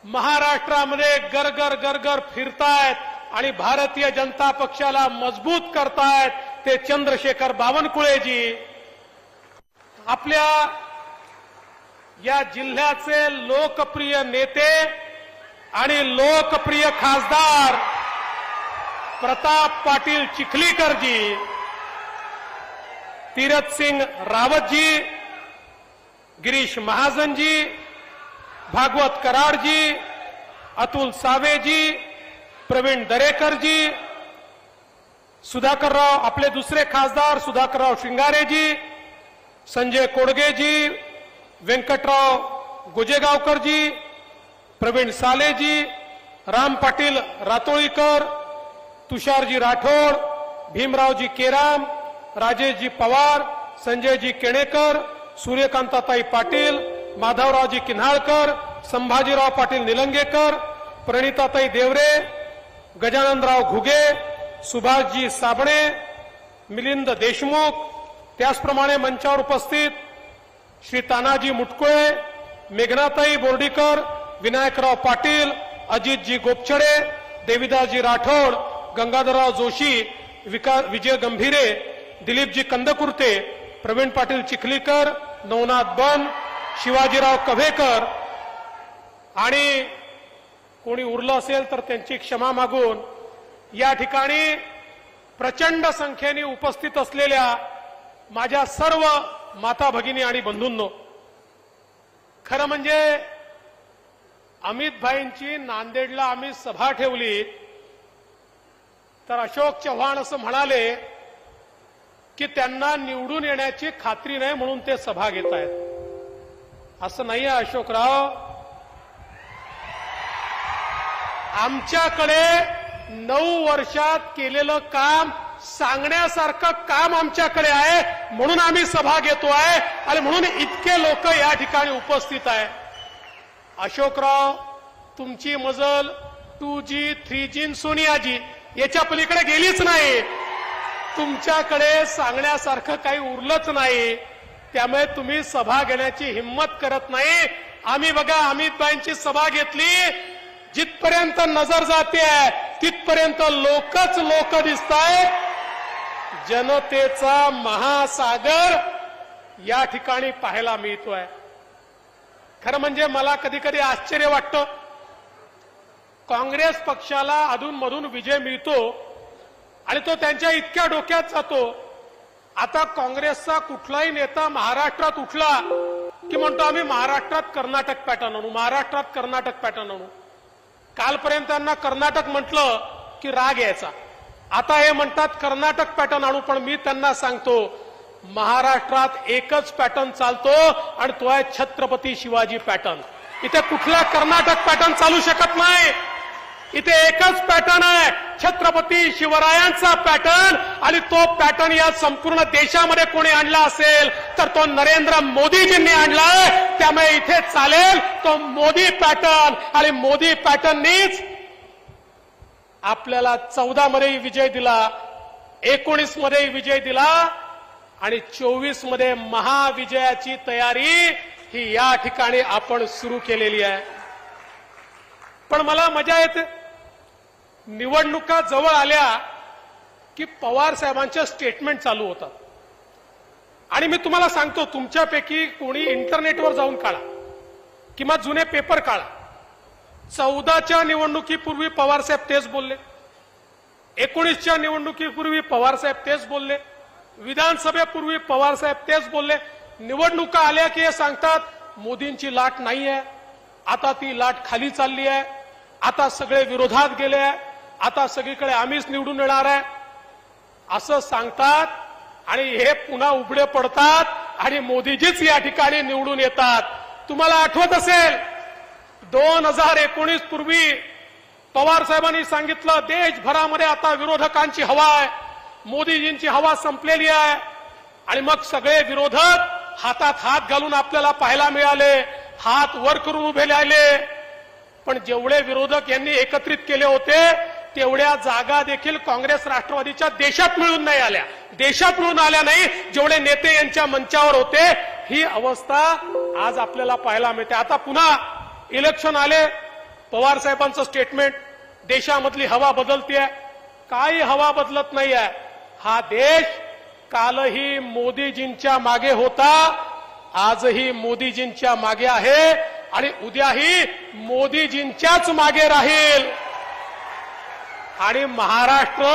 महाराष्ट्रामध्ये गरगर गरगर फिरतायत आणि भारतीय जनता पक्षाला मजबूत करतायत, ते चंद्रशेखर बावनकुळेजी। आपल्या या जिल्ह्याचे लोकप्रिय नेते आणि लोकप्रिय खासदार प्रताप पाटील चिखलीकरजी, तीरथ सिंग रावतजी, गिरीश महाजनजी, भागवत कराडजी, अतुल सावेजी, प्रवीण दरेकरजी, सुधाकरराव, आपले दुसरे खासदार सुधाकरराव शिंगारेजी, संजय कोडगेजी, व्यंकटराव गुजेगावकरजी, प्रवीण सालेजी, राम पाटील रातोळीकर, तुषारजी राठोड, भीमरावजी केराम, राजेशजी पवार, संजयजी केणेकर, सूर्यकांताताई पाटील, माधवरावजी किन्हाळकर, संभाजीराव पाटील निलंगेकर, प्रणिताताई देवरे, गजाननराव घुगे, सुभाषजी साबणे, मिलिंद देशमुख, त्याचप्रमाणे मंचावर उपस्थित श्री तानाजी मुटकुळे, मेघनाताई बोर्डीकर, विनायकराव पाटील, अजितजी गोपछडे, देविदासजी राठोड, गंगाधरराव जोशी, विजय गंभीरे, दिलीपजी कंदकुर्ते, प्रवीण पाटील चिखलीकर, नवनाथ बन, शिवाजीराव कव्हेकर आणि कोणी उरलं असेल तर त्यांची क्षमा मागून या ठिकाणी प्रचंड संख्येने उपस्थित असलेल्या माझ्या सर्व माता भगिनी आणि बंधूंनो, खरं म्हणजे अमित भाईंची नांदेडला आम्ही सभा ठेवली तर अशोक चव्हाण असं म्हणाले की त्यांना निवडून येण्याची खात्री नाही म्हणून ते सभा घेत आहेत. असं नाही आहे अशोकराव. आमच्याकडे 9 वर्षात केलेलं काम सांगण्यासारखं काम आमच्याकडे आहे म्हणून आम्ही सभा घेतो आहे आणि म्हणून इतके लोक या ठिकाणी उपस्थित आहे. अशोकराव, तुमची मजल 2G 3G सोनियाजी याच्या पलीकडे गेलीच नाही. तुमच्याकडे सांगण्यासारखं काही उरलंच नाही. त्यामुळे तुम्ही सभा घेण्याची हिंमत करत नाही. आम्ही बघा अमितभाईंची सभा घेतली, जिथपर्यंत नजर जाते तिथपर्यंत लोकच लोक दिसतायत. जनतेचा महासागर या ठिकाणी पाहायला मिळतोय. खरं म्हणजे मला कधी कधी आश्चर्य वाटतं. काँग्रेस पक्षाला अधूनमधून विजय मिळतो आणि तो त्यांच्या इतक्या डोक्यात जातो. आता काँग्रेसचा कुठलाही नेता महाराष्ट्रात उठला की म्हणतो आम्ही महाराष्ट्रात कर्नाटक पॅटर्न आणू, महाराष्ट्रात कर्नाटक पॅटर्न आणू. कालपर्यंत त्यांना कर्नाटक म्हटलं की राग यायचा. आता हे म्हणतात कर्नाटक पॅटर्न आणू. पण मी त्यांना सांगतो महाराष्ट्रात एकच पॅटर्न चालतो आणि तो आहे छत्रपती शिवाजी पॅटर्न. इथे कुठला कर्नाटक पॅटर्न चालू शकत नाही. इथे एकच पॅटर्न आहे, छत्रपती शिवरायांचा पॅटर्न. आणि तो पॅटर्न या संपूर्ण देशामध्ये कोणी आणला असेल तर तो नरेंद्र मोदीजींनी आणलाय. त्यामुळे इथे चालेल तो मोदी पॅटर्न आणि मोदी पॅटर्ननीच आपल्याला 14 मध्ये विजय दिला, 19 मध्ये विजय दिला आणि 24 मध्ये महाविजयाची तयारी ही या ठिकाणी आपण सुरू केलेली आहे. पण मला मजा येते, निवडणुका जवळ आल्या की पवार साहेबांचे स्टेटमेंट चालू होतात. आणि मी तुम्हाला सांगतो, तुमच्यापैकी कोणी इंटरनेटवर जाऊन काढा किंवा जुने पेपर काढा. 14च्या निवडणुकीपूर्वी पवार साहेब तेच बोलले, 19च्या निवडणुकीपूर्वी पवार साहेब तेच बोलले, विधानसभेपूर्वी पवार साहेब तेच बोलले. निवडणुका आल्या की हे सांगतात मोदींची लाट नाही आहे, आता ती लाट खाली चालली आहे, आता सगळे विरोधात गेले आहे, आता सगळीकडे आम्हीच निवडून येणार आहे असं सांगतात. आणि हे पुन्हा उघडे पडतात आणि मोदीजीच या ठिकाणी निवडून येतात. तुम्हाला आठवत असेल 2019 पूर्वी पवार साहेबांनी सांगितलं देशभरामध्ये आता विरोधकांची हवा आहे, मोदीजींची हवा संपलेली आहे. आणि मग सगळे विरोधक हातात हात घालून आपल्याला पाहायला मिळाले, हात वर करून उभे राहिले. पण जेवढे विरोधक यांनी एकत्रित केले होते तेवढ्या जागा देखील काँग्रेस राष्ट्रवादीच्या देशात मिळून नाही आल्या, देशात मिळून आल्या नाही जेवढे नेते यांच्या मंचावर होते. ही अवस्था आज आपल्याला पाहायला मिळते. आता पुन्हा इलेक्शन आले, पवार साहेबांचं स्टेटमेंट देशामधली हवा बदलतीये. काही हवा बदलत नाहीये. हा देश कालही मोदीजींच्या मागे होता, आजही मोदीजींच्या मागे आहे आणि उद्याही मोदीजींच्याच मागे राहील. आणि महाराष्ट्र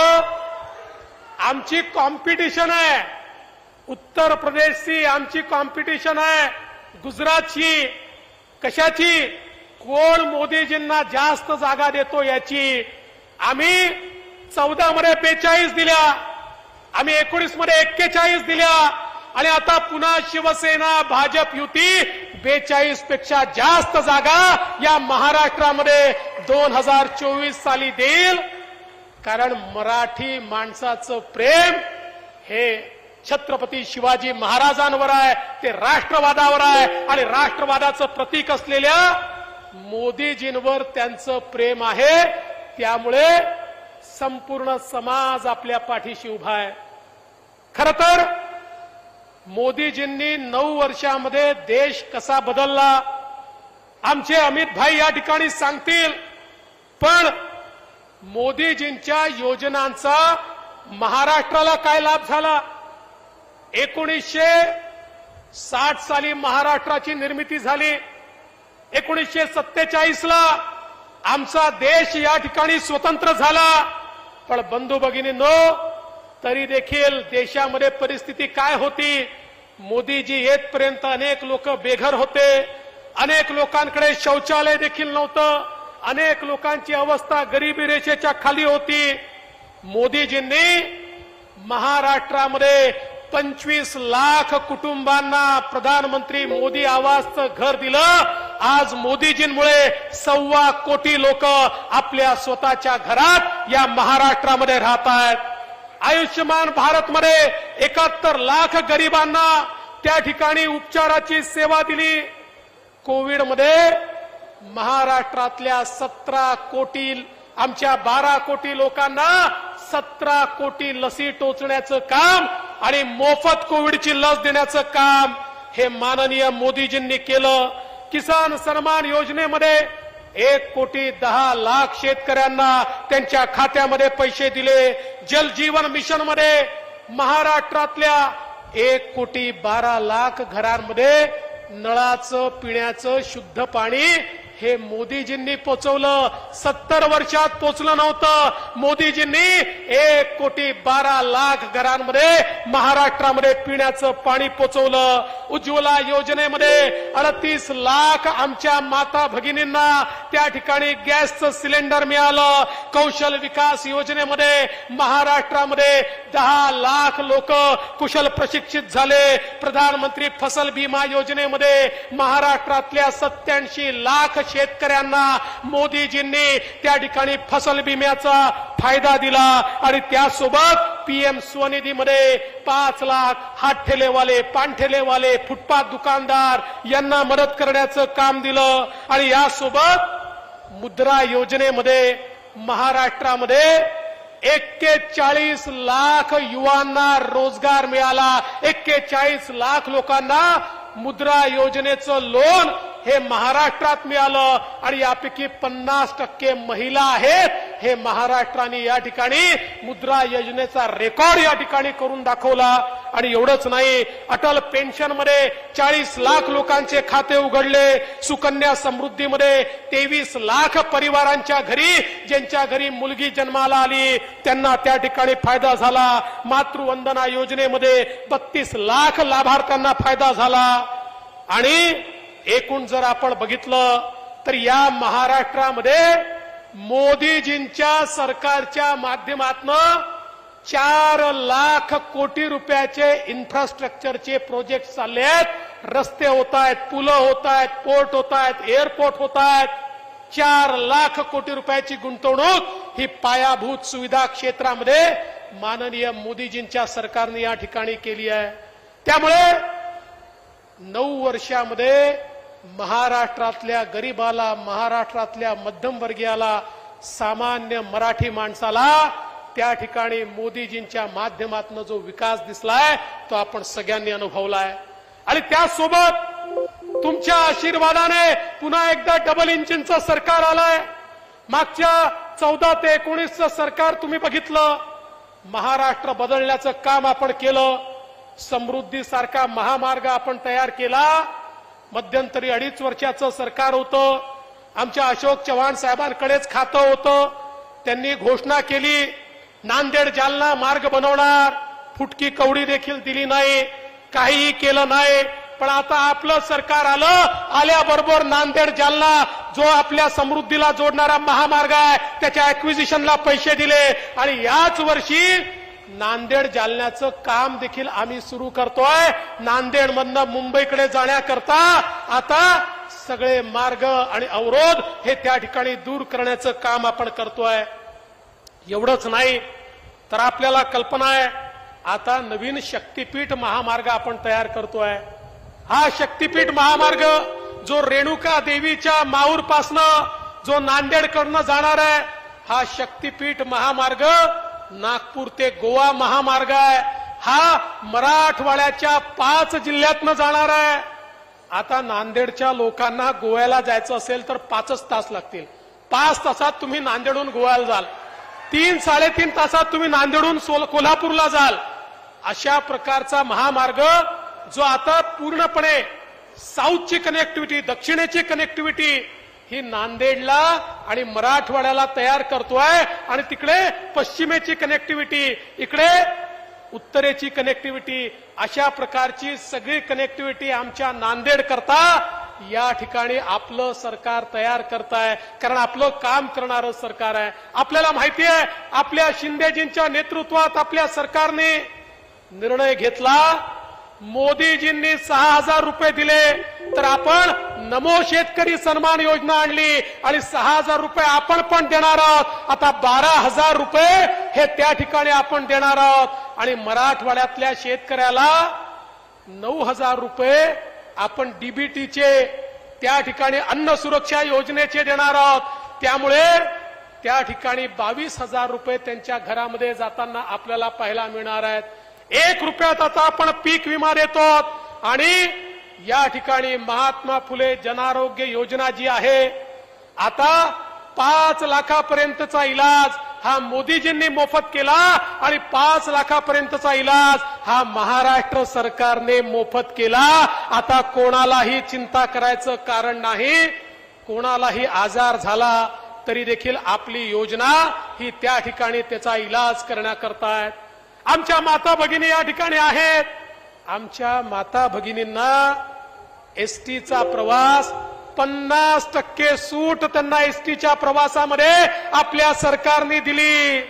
आमची कॉम्पिटिशन आहे, उत्तर प्रदेशची आमची कॉम्पिटिशन आहे, गुजरातची कशाची, कोण मोदीजींना जास्त जागा देतो याची. आम्ही 14 मध्ये 42 दिल्या, आम्ही 19 मध्ये 41 दिल्या आणि आता पुन्हा शिवसेना भाजप युती 42 पेक्षा जास्त जागा या महाराष्ट्रामध्ये 2024 साली देईल. कारण मराठी माणसाचं प्रेम हे छत्रपती शिवाजी महाराजांवर आहे, ते राष्ट्रवादावर आहे आणि राष्ट्रवादाचं प्रतीक असलेल्या मोदीजींवर त्यांचं प्रेम आहे. त्यामुळे संपूर्ण समाज आपल्या पाठीशी उभा आहे. खरं तर मोदीजींनी 9 वर्षामध्ये देश कसा बदलला आमचे अमित भाई या ठिकाणी सांगतील. पण मोदीजींच्या योजनांचा महाराष्ट्राला काय लाभ झाला. 1960 साली महाराष्ट्राची निर्मिती झाली. 1947 ला आमचा देश या ठिकाणी स्वतंत्र झाला. पण बंधू भगिनींनो, तरी देखील देशामध्ये परिस्थिती काय होती. मोदीजी येतपर्यंत अनेक लोक बेघर होते, अनेक लोकांकडे शौचालय देखील नव्हतं, अनेक लोकांची अवस्था गरिबी रेषेच्या खाली होती. मोदीजींनी महाराष्ट्रामध्ये 25 लाख कुटुंबांना प्रधानमंत्री मोदी आवासचं घर दिलं. आज मोदीजींमुळे 1.25 कोटी लोक आपल्या स्वतःच्या घरात या महाराष्ट्रामध्ये राहत आहेत. आयुष्यमान भारतमध्ये 71 लाख गरिबांना त्या ठिकाणी उपचाराची सेवा दिली. कोविडमध्ये महाराष्ट्रातल्या 17 कोटी आमच्या 12 कोटी लोकांना 17 कोटी लसी टोचण्याचं काम आणि मोफत कोविडची लस देण्याचं काम हे माननीय मोदीजींनी केलं. किसान सन्मान योजनेमध्ये 1,10,00,000 शेतकऱ्यांना त्यांच्या खात्यामध्ये पैसे दिले. जल जीवन मिशन मध्ये महाराष्ट्रातल्या 1,12,00,000 घरांमध्ये नळाचं पिण्याचं शुद्ध पाणी हे मोदीजींनी पोचवलं. 70 वर्षात पोचलं नव्हतं. मोदीजींनी 1,12,00,000 घरांमध्ये महाराष्ट्रामध्ये पिण्याचं पाणी पोचवलं. उज्ज्वला योजनेमध्ये 38 लाख आमच्या माता भगिनींना त्या ठिकाणी गॅसचं सिलेंडर मिळालं. कौशल विकास योजनेमध्ये महाराष्ट्रामध्ये 10 लाख लोक कुशल प्रशिक्षित झाले. प्रधानमंत्री फसल बीमा योजनेमध्ये महाराष्ट्रातल्या 87 लाख शेतकऱ्यांना मोदीजींनी त्या ठिकाणी फसल विम्याचा फायदा दिला आणि त्यासोबत पीएम स्वनिधीमध्ये 5 लाख हात ठेलेवाले, पान ठेलेवाले, फुटपाथ दुकानदार यांना मदत करण्याचं काम दिलं. आणि यासोबत मुद्रा योजनेमध्ये महाराष्ट्रामध्ये 41 लाख युवांना रोजगार मिळाला. 41 लाख लोकांना मुद्रा योजनेचं लोन हे महाराष्ट्रात मिळालं आणि यापैकी 50% महिला आहेत. हे महाराष्ट्राने या ठिकाणी मुद्रा योजनेचा रेकॉर्ड या ठिकाणी करून दाखवला. आणि एवढंच नाही, अटल पेन्शन मध्ये 40 लाख लोकांचे खाते उघडले. सुकन्या समृद्धीमध्ये 23 लाख परिवारांच्या घरी ज्यांच्या घरी मुलगी जन्माला आली त्यांना त्या ठिकाणी फायदा झाला. मातृवंदना योजनेमध्ये 32 लाख लाभार्थ्यांना फायदा झाला. आणि एकूण जर आपण बघितलं तर या महाराष्ट्रामध्ये मोदीजींच्या सरकारच्या माध्यमातून 4 लाख कोटी रुपयाचे इन्फ्रास्ट्रक्चरचे प्रोजेक्ट चालले आहेत. रस्ते होत आहेत, पुलं होत आहेत, पोर्ट होत आहेत, एअरपोर्ट होत आहेत. 4 लाख कोटी रुपयाची गुंतवणूक ही पायाभूत सुविधा क्षेत्रामध्ये माननीय मोदीजींच्या सरकारने या ठिकाणी केली आहे. त्यामुळे 9 वर्षामध्ये महाराष्ट्रातल्या गरीबाला, महाराष्ट्रातल्या मध्यमवर्गीयाला, सामान्य मराठी माणसाला त्या ठिकाणी मोदीजींच्या माध्यमातून जो विकास दिसलाय तो आपण सगळ्यांनी अनुभवलाय. आणि त्यासोबत तुमच्या आशीर्वादाने पुन्हा एकदा डबल इंजिनचं सरकार आलंय. मागच्या 14 ते 19चं सरकार तुम्ही बघितलं. महाराष्ट्र बदलण्याचं काम आपण केलं. समृद्धीसारखा महामार्ग आपण तयार केला. मध्यंतरी 2.5 वर्षाचं सरकार होतं. आमच्या अशोक चव्हाण साहेबांकडेच खातं होतं. त्यांनी घोषणा केली नांदेड जालना मार्ग बनवणार. फुटकी कवडी देखील दिली नाही, काहीही केलं नाही. पण आता आपलं सरकार आल्याबरोबर नांदेड जालना जो आपल्या समृद्धीला जोडणारा महामार्ग आहे त्याच्या अॅक्विजिशनला पैसे दिले आणि याच वर्षी नांदेड जालन्याचं काम देखील आम्ही सुरू करतोय. नांदेडमधनं मुंबईकडे जाण्याकरता आता सगळे मार्ग आणि अवरोध हे त्या ठिकाणी दूर करण्याचं काम आपण करतोय. एवढंच नाही तर आपल्याला कल्पना आहे आता नवीन शक्तीपीठ महामार्ग आपण तयार करतोय. हा शक्तीपीठ महामार्ग जो रेणुका देवीच्या माऊरपासनं जो नांदेडकडनं जाणार आहे हा शक्तीपीठ महामार्ग नागपूर ते गोवा महामार्ग आहे. हा मराठवाड्याच्या 5 जिल्ह्यातनं जाणार आहे. आता नांदेडच्या लोकांना गोव्याला जायचं असेल तर 5 तास लागतील. 5 तासात तुम्ही नांदेडहून गोव्याला जाल. 3-3.5 तासात तुम्ही नांदेडहून कोल्हापूरला जाल. अशा प्रकारचा महामार्ग जो आता पूर्णपणे साऊथची कनेक्टिव्हिटी दक्षिणेची कनेक्टिव्हिटी ही नांदेडला आणि मराठवाड्याला तयार करतोय आणि तिकडे पश्चिमेची कनेक्टिव्हिटी इकडे उत्तरेची कनेक्टिव्हिटी अशा प्रकारची सगळी कनेक्टिव्हिटी आमच्या नांदेड करता या ठिकाणी आपलं सरकार तयार करताय. कारण आपलं काम करणारं सरकार आहे. आपल्याला माहिती आहे आपल्या शिंदेजींच्या नेतृत्वात आपल्या सरकारने निर्णय घेतला. मोदीजींनी 6,000 रुपये दिले तर आपण नमो शेतकरी सन्मान योजना आणली आणि 6,000 रुपये आपण पण देणार आहोत. आता 12,000 रुपये हे त्या ठिकाणी आपण देणार आहोत आणि मराठवाड्यातल्या शेतकऱ्याला 9,000 रुपये आपण डीबीटीचे त्या ठिकाणी अन्न सुरक्षा योजनेचे देणार आहोत. त्यामुळे त्या ठिकाणी 22,000 रुपये त्यांच्या घरामध्ये जाताना आपल्याला पाहायला मिळणार आहेत. 1 रुपयात आता आपण पीक विमा देतो आणि या ठिकाणी महात्मा फुले जनारोग्य योजना जी आहे आता 5 लाखापर्यंतचा इलाज हा मोदीजींनी मोफत केला आणि 5 लाखापर्यंतचा इलाज हा महाराष्ट्र सरकारने मोफत केला. आता कोणालाही चिंता करायचं कारण नाही. कोणालाही आजार झाला तरी देखील आपली योजना ही त्या ठिकाणी त्याचा इलाज करण्याकरता आहे. आमच्या माता भगिनी या ठिकाणी आहेत. आमच्या माता भगिनींना एसटीचा प्रवास 50% सूट त्यांना एसटीच्या प्रवासामध्ये आपल्या सरकारने दिली.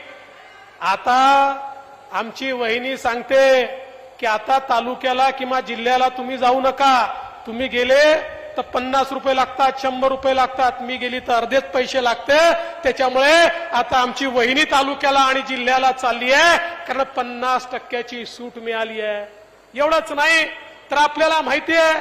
आता आमची वहिनी सांगते की आता तालुक्याला किंवा जिल्ह्याला तुम्ही जाऊ नका. तुम्ही गेले तर 50 रुपये लागतात, 100 रुपये लागतात. मी गेली तर अर्धेच पैसे लागते. त्याच्यामुळे आता आमची वहिनी तालुक्याला आणि जिल्ह्याला चालली आहे कारण 50% सूट मिळाली आहे. एवढंच नाही तर आपल्याला माहिती आहे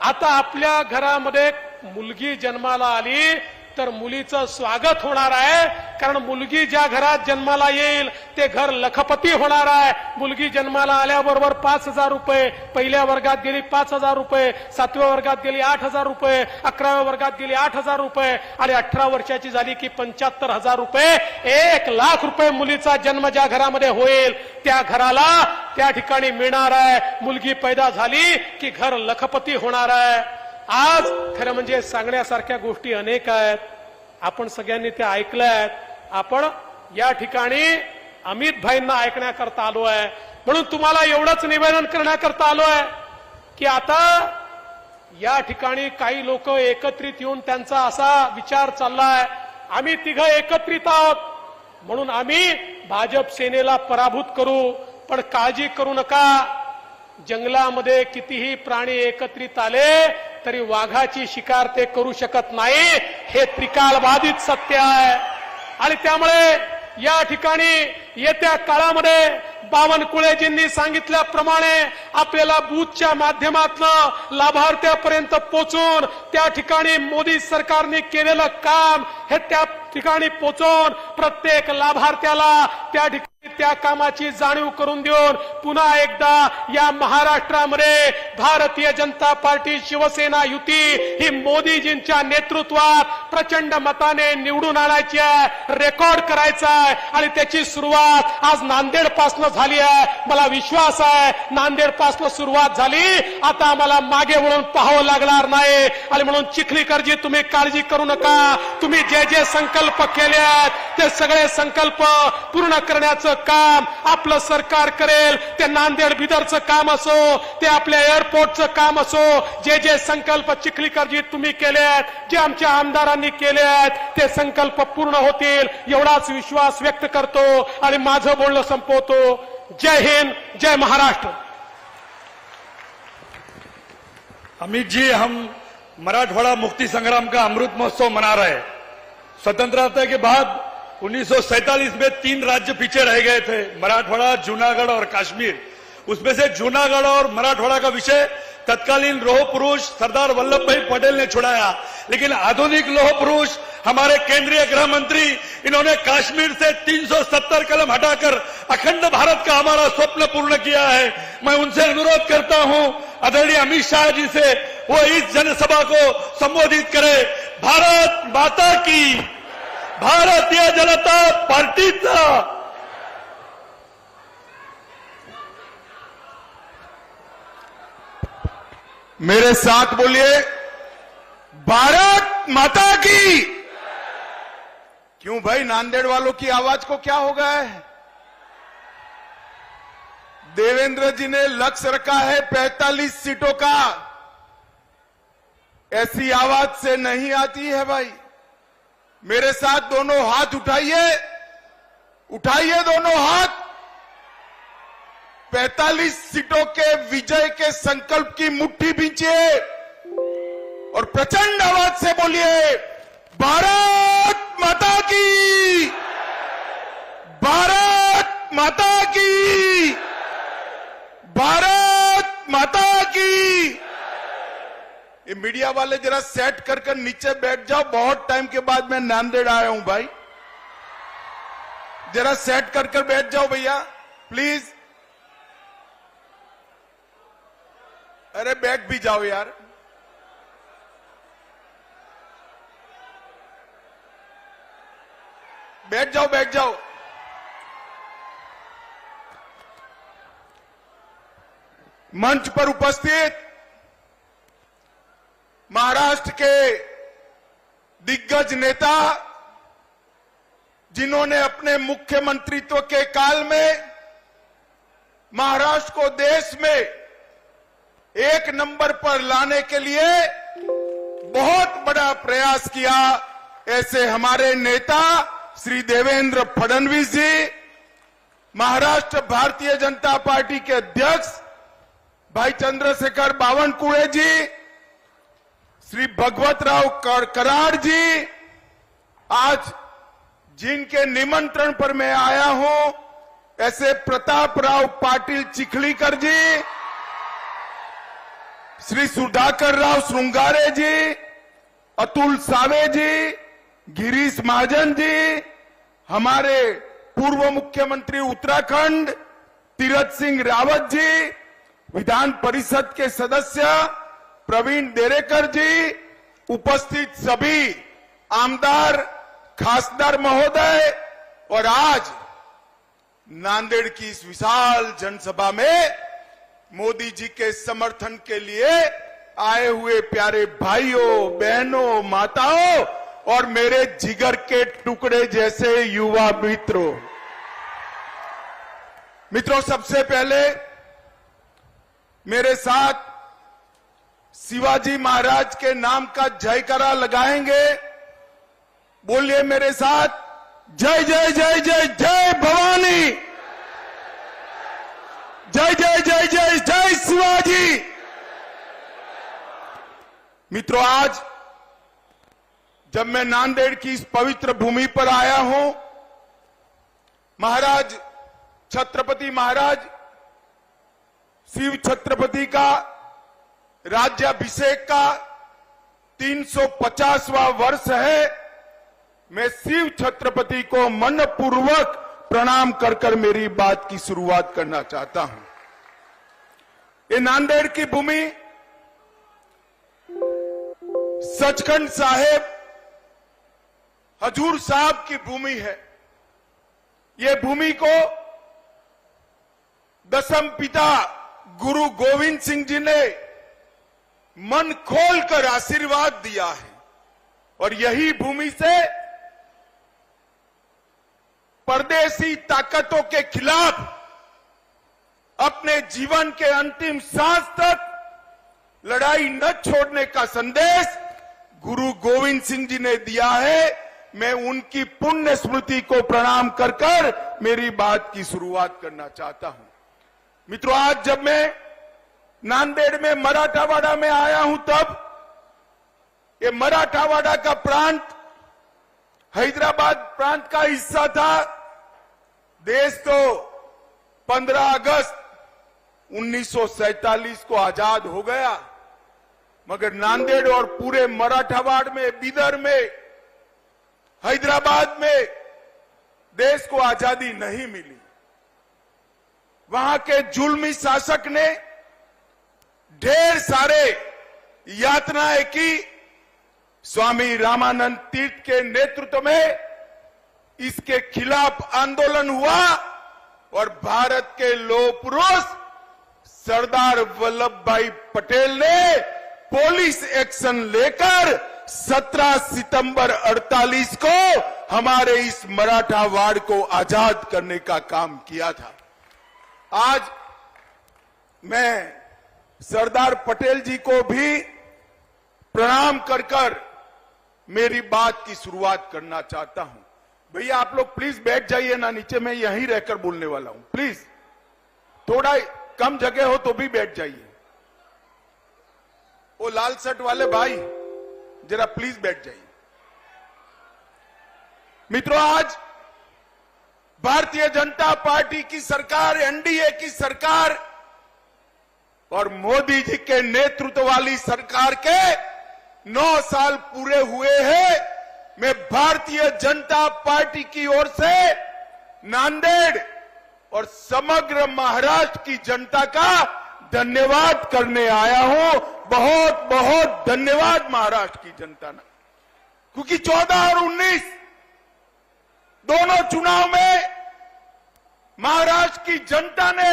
आता आपल्या घरामध्ये मुलगी जन्माला आली तर मुलीचं स्वागत होणार आहे. कारण मुलगी ज्या घरात जन्माला येईल ते घर लखपती होणार आहे. मुलगी जन्माला आल्याबरोबर 5,000 रुपये, पहिल्या वर्गात गेली 5,000 रुपये, 7व्या वर्गात गेली 8,000 रुपये, 11व्या वर्गात गेली 8,000 रुपये आणि 18 वर्षाची झाली की 75,000 रुपये. 1,00,000 रुपये मुलीचा जन्म ज्या घरामध्ये होईल त्या घराला त्या ठिकाणी मिळणार आहे. मुलगी पैदा झाली की घर लखपती होणार आहे. आज खरं म्हणजे सांगण्यासारख्या गोष्टी अनेक आहेत. आपण सगळ्यांनी त्या ऐकल्या आहेत. आपण या ठिकाणी अमित भाईंना ऐकण्याकरता आलो आहे. म्हणून तुम्हाला एवढंच निवेदन करण्याकरता आलो आहे की आता या ठिकाणी काही लोक एकत्रित येऊन त्यांचा असा विचार चाललाय आम्ही तिघं एकत्रित आहोत म्हणून आम्ही भाजप सेनेला पराभूत करू. पण काळजी करू नका. जंगलामध्ये कितीही प्राणी एकत्रित आले तरी वाघाची शिकार ते करू शकत नाही. हे त्रिकालबाधित सत्य आहे. आणि त्यामुळे या ठिकाणी येत्या काळामध्ये बावनकुळेजींनी सांगितल्याप्रमाणे आपल्याला बूथच्या माध्यमातून लाभार्थ्यापर्यंत पोहोचून त्या ठिकाणी मोदी सरकारने केलेलं काम हे त्या ठिकाणी पोहोचून प्रत्येक लाभार्थ्याला त्या ठिकाणी त्या कामाची जाणीव करून देऊन पुन्हा एकदा या महाराष्ट्रामध्ये भारतीय जनता पार्टी शिवसेना युती ही मोदीजींच्या नेतृत्वात प्रचंड मताने निवडून आणायची आहे, रेकॉर्ड करायचा आहे. आणि त्याची सुरुवात आज नांदेड पासून झाली आहे. मला विश्वास आहे नांदेड पासून सुरुवात झाली. आता आम्हाला मागे वळून पाहावं लागणार नाही. आणि म्हणून चिखलीकरजी तुम्ही काळजी करू नका. तुम्ही जे जे संकल्प केले आहेत ते सगळे संकल्प पूर्ण करण्याचं काम आपलं सरकार करेल. ते नांदेड बिदरचं काम असो, ते आपल्या एअरपोर्टचं काम असो, जे जे संकल्प चिखलीकरजी तुम्ही केले आहेत, जे आमच्या आमदारांनी केले आहेत, ते संकल्प पूर्ण होतील एवढाच विश्वास व्यक्त करतो आणि माझं बोलणं संपवतो. जय हिंद, जय महाराष्ट्र. अमित जी, हम मराठवाड़ा मुक्ति संग्राम का अमृत महोत्सव मना रहे हैं. स्वतंत्रता के बाद 1947 में 3 राज्य पीछे रह गए थे, मराठवाड़ा, जूनागढ़ और कश्मीर. उसमें से जूनागढ़ और मराठवाड़ा का विषय तत्कालीन लौह पुरुष सरदार वल्लभ भाई पटेल ने छुड़ाया. लेकिन आधुनिक लौह पुरुष हमारे केंद्रीय गृह मंत्री, इन्होंने कश्मीर से 370 कलम हटाकर अखंड भारत का हमारा स्वप्न पूर्ण किया है. मैं उनसे अनुरोध करता हूं, आदरणीय अमित शाह जी से, वो इस जनसभा को संबोधित करे. भारत माता की, भारतीय जनता पार्टीचा. मेरे साथ बोलिए, भारत माता की. क्यों भाई, नांदेड़ वालों की आवाज को क्या हो गया है? देवेंद्र जी ने लक्ष्य रखा है 45 सीटों का. ऐसी आवाज से नहीं आती है भाई. मेरे साथ दोनों हाथ उठाइए, उठाइए दोनों हाथ. 45 सीटों के विजय के संकल्प की मुट्ठी बींचिए और प्रचंड आवाज से बोलिए, भारत माता की, भारत माता की, भारत माता की. ये मीडिया वाले जरा सेट कर नीचे बैठ जाओ. बहुत टाइम के बाद मैं नांदेड़ आया हूं भाई. जरा सेट कर बैठ जाओ भैया प्लीज. अरे बैठ भी जाओ यार. बैठ जाओ, बैठ जाओ. मंच पर उपस्थित महाराष्ट्र के दिग्गज नेता, जिन्होंने अपने मुख्यमंत्रित्व के काल में महाराष्ट्र को देश में एक नंबर पर लाने के लिए बहुत बड़ा प्रयास किया, ऐसे हमारे नेता श्री देवेंद्र फडणवीस जी, महाराष्ट्र भारतीय जनता पार्टी के अध्यक्ष भाई चंद्रशेखर बावनकुळे जी, श्री भगवतराव कराड़ जी, आज जिनके निमंत्रण पर मैं आया हूं, ऐसे प्रतापराव पाटिल चिखलीकर जी, श्री सुधाकर राव श्रृंगारे जी, अतुल सावे जी, गिरीश महाजन जी, हमारे पूर्व मुख्यमंत्री उत्तराखंड तीरथ सिंह रावत जी, विधान परिषद के सदस्य प्रवीण देरेकर जी, उपस्थित सभी आमदार, खासदार महोदय, और आज नांदेड़ की इस विशाल जनसभा में मोदी जी के समर्थन के लिए आए हुए प्यारे भाइयों, बहनों, माताओं और मेरे जिगर के टुकड़े जैसे युवा मित्रों, सबसे पहले मेरे साथ शिवाजी महाराज के नाम का जयकारा लगाएंगे. बोलिए मेरे साथ, जय जय जय जय जय भवानी, जय जय जय जय जय शिवाजी. मित्रों, आज जब मैं नांदेड़ की इस पवित्र भूमि पर आया हूं, महाराज छत्रपति महाराज शिव छत्रपति का राज्याभिषेक का 350वां वर्ष है. मैं शिव छत्रपति को मनपूर्वक प्रणाम कर मेरी बात की शुरुआत करना चाहता हूं. ये नांदेड़ की भूमि सचखंड साहेब हजूर साहब की भूमि है. ये भूमि को दसम पिता गुरु गोविंद सिंह जी ने मन खोलकर आशीर्वाद दिया है, और यही भूमि से परदेशी ताकतों के खिलाफ अपने जीवन के अंतिम सांस तक लड़ाई न छोड़ने का संदेश गुरु गोविंद सिंह जी ने दिया है। मैं उनकी पुण्य स्मृति को प्रणाम कर कर मेरी बात की शुरुआत करना चाहता हूं। मित्रों, आज जब मैं नांदेड़ में मराठावाड़ा में आया हूं, तब ये मराठावाड़ा का प्रांत हैदराबाद प्रांत का हिस्सा था। देश तो 15 अगस्त 1947 को आजाद हो गया, मगर नांदेड़ और पूरे मराठावाड़ में, बीदर में, हैदराबाद में देश को आजादी नहीं मिली। वहां के जुल्मी शासक ने ढेर सारे यातनाएं की। स्वामी रामानंद तीर्थ के नेतृत्व में इसके खिलाफ आंदोलन हुआ और भारत के लौह पुरुष सरदार वल्लभ भाई पटेल ने पुलिस एक्शन लेकर 17 सितंबर 48 को हमारे इस मराठावाड़ को आजाद करने का काम किया था। आज मैं सरदार पटेल जी को भी प्रणाम कर कर मेरी बात की शुरुआत करना चाहता हूं। भैया आप लोग प्लीज बैठ जाइए ना नीचे, मैं यहीं रहकर बोलने वाला हूं। प्लीज थोड़ा कम जगह हो तो भी बैठ जाइए। वो लाल शर्ट वाले भाई जरा प्लीज बैठ जाइए। मित्रों, आज भारतीय जनता पार्टी की सरकार, एनडीए की सरकार और मोदी जी के नेतृत्व वाली सरकार के 9 साल पूरे हुए हैं। मैं भारतीय जनता पार्टी की ओर से नांदेड़ और समग्र महाराष्ट्र की जनता का धन्यवाद करने आया हूं। बहुत बहुत धन्यवाद महाराष्ट्र की जनता ने, क्योंकि 14 और 19 दोनों चुनाव में महाराष्ट्र की जनता ने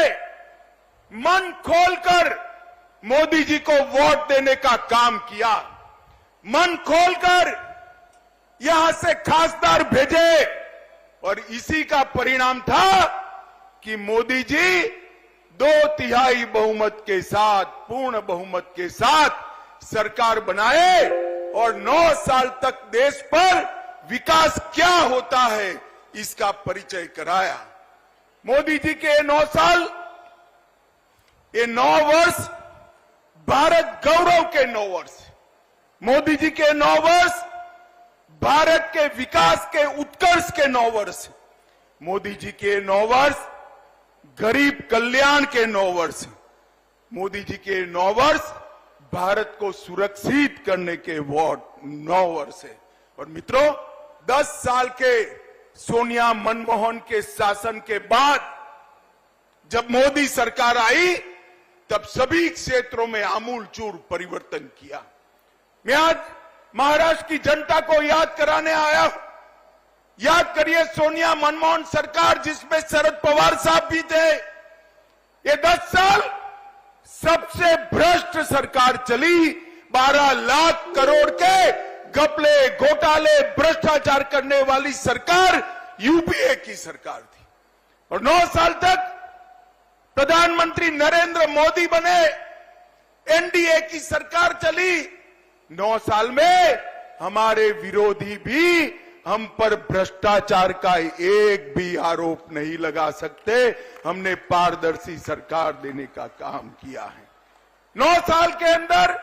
मन खोलकर मोदी जी को वोट देने का काम किया। मन खोलकर यहां से खासदार भेजे और इसी का परिणाम था कि मोदी जी 2/3 बहुमत के साथ, पूर्ण बहुमत के साथ सरकार बनाए और 9 साल तक देश पर विकास क्या होता है इसका परिचय कराया। मोदी जी के 9 साल, ये 9 वर्ष भारत गौरव के 9 वर्ष। मोदी जी के 9 वर्ष भारत के विकास के, उत्कर्ष के 9 वर्ष। मोदी जी के 9 वर्ष गरीब कल्याण के 9 वर्ष। मोदी जी के 9 वर्ष भारत को सुरक्षित करने के 9 वर्ष है। और मित्रों, 10 साल के सोनिया मनमोहन के शासन के बाद जब मोदी सरकार आई, तब सभी क्षेत्रों में आमूलचूल परिवर्तन किया। मैं आज महाराष्ट्र की जनता को याद कराने आया हूं। याद करिए सोनिया मनमोहन सरकार, जिसमें शरद पवार साहब भी थे। ये 10 साल सबसे भ्रष्ट सरकार चली। 12 लाख करोड़ के घपले, घोटाले, भ्रष्टाचार करने वाली सरकार यूपीए की सरकार थी। और 9 साल तक प्रधानमंत्री नरेंद्र मोदी बने, एनडीए की सरकार चली। 9 साल में हमारे विरोधी भी हम पर भ्रष्टाचार का एक भी आरोप नहीं लगा सकते। हमने पारदर्शी सरकार देने का काम किया है। 9 साल के अंदर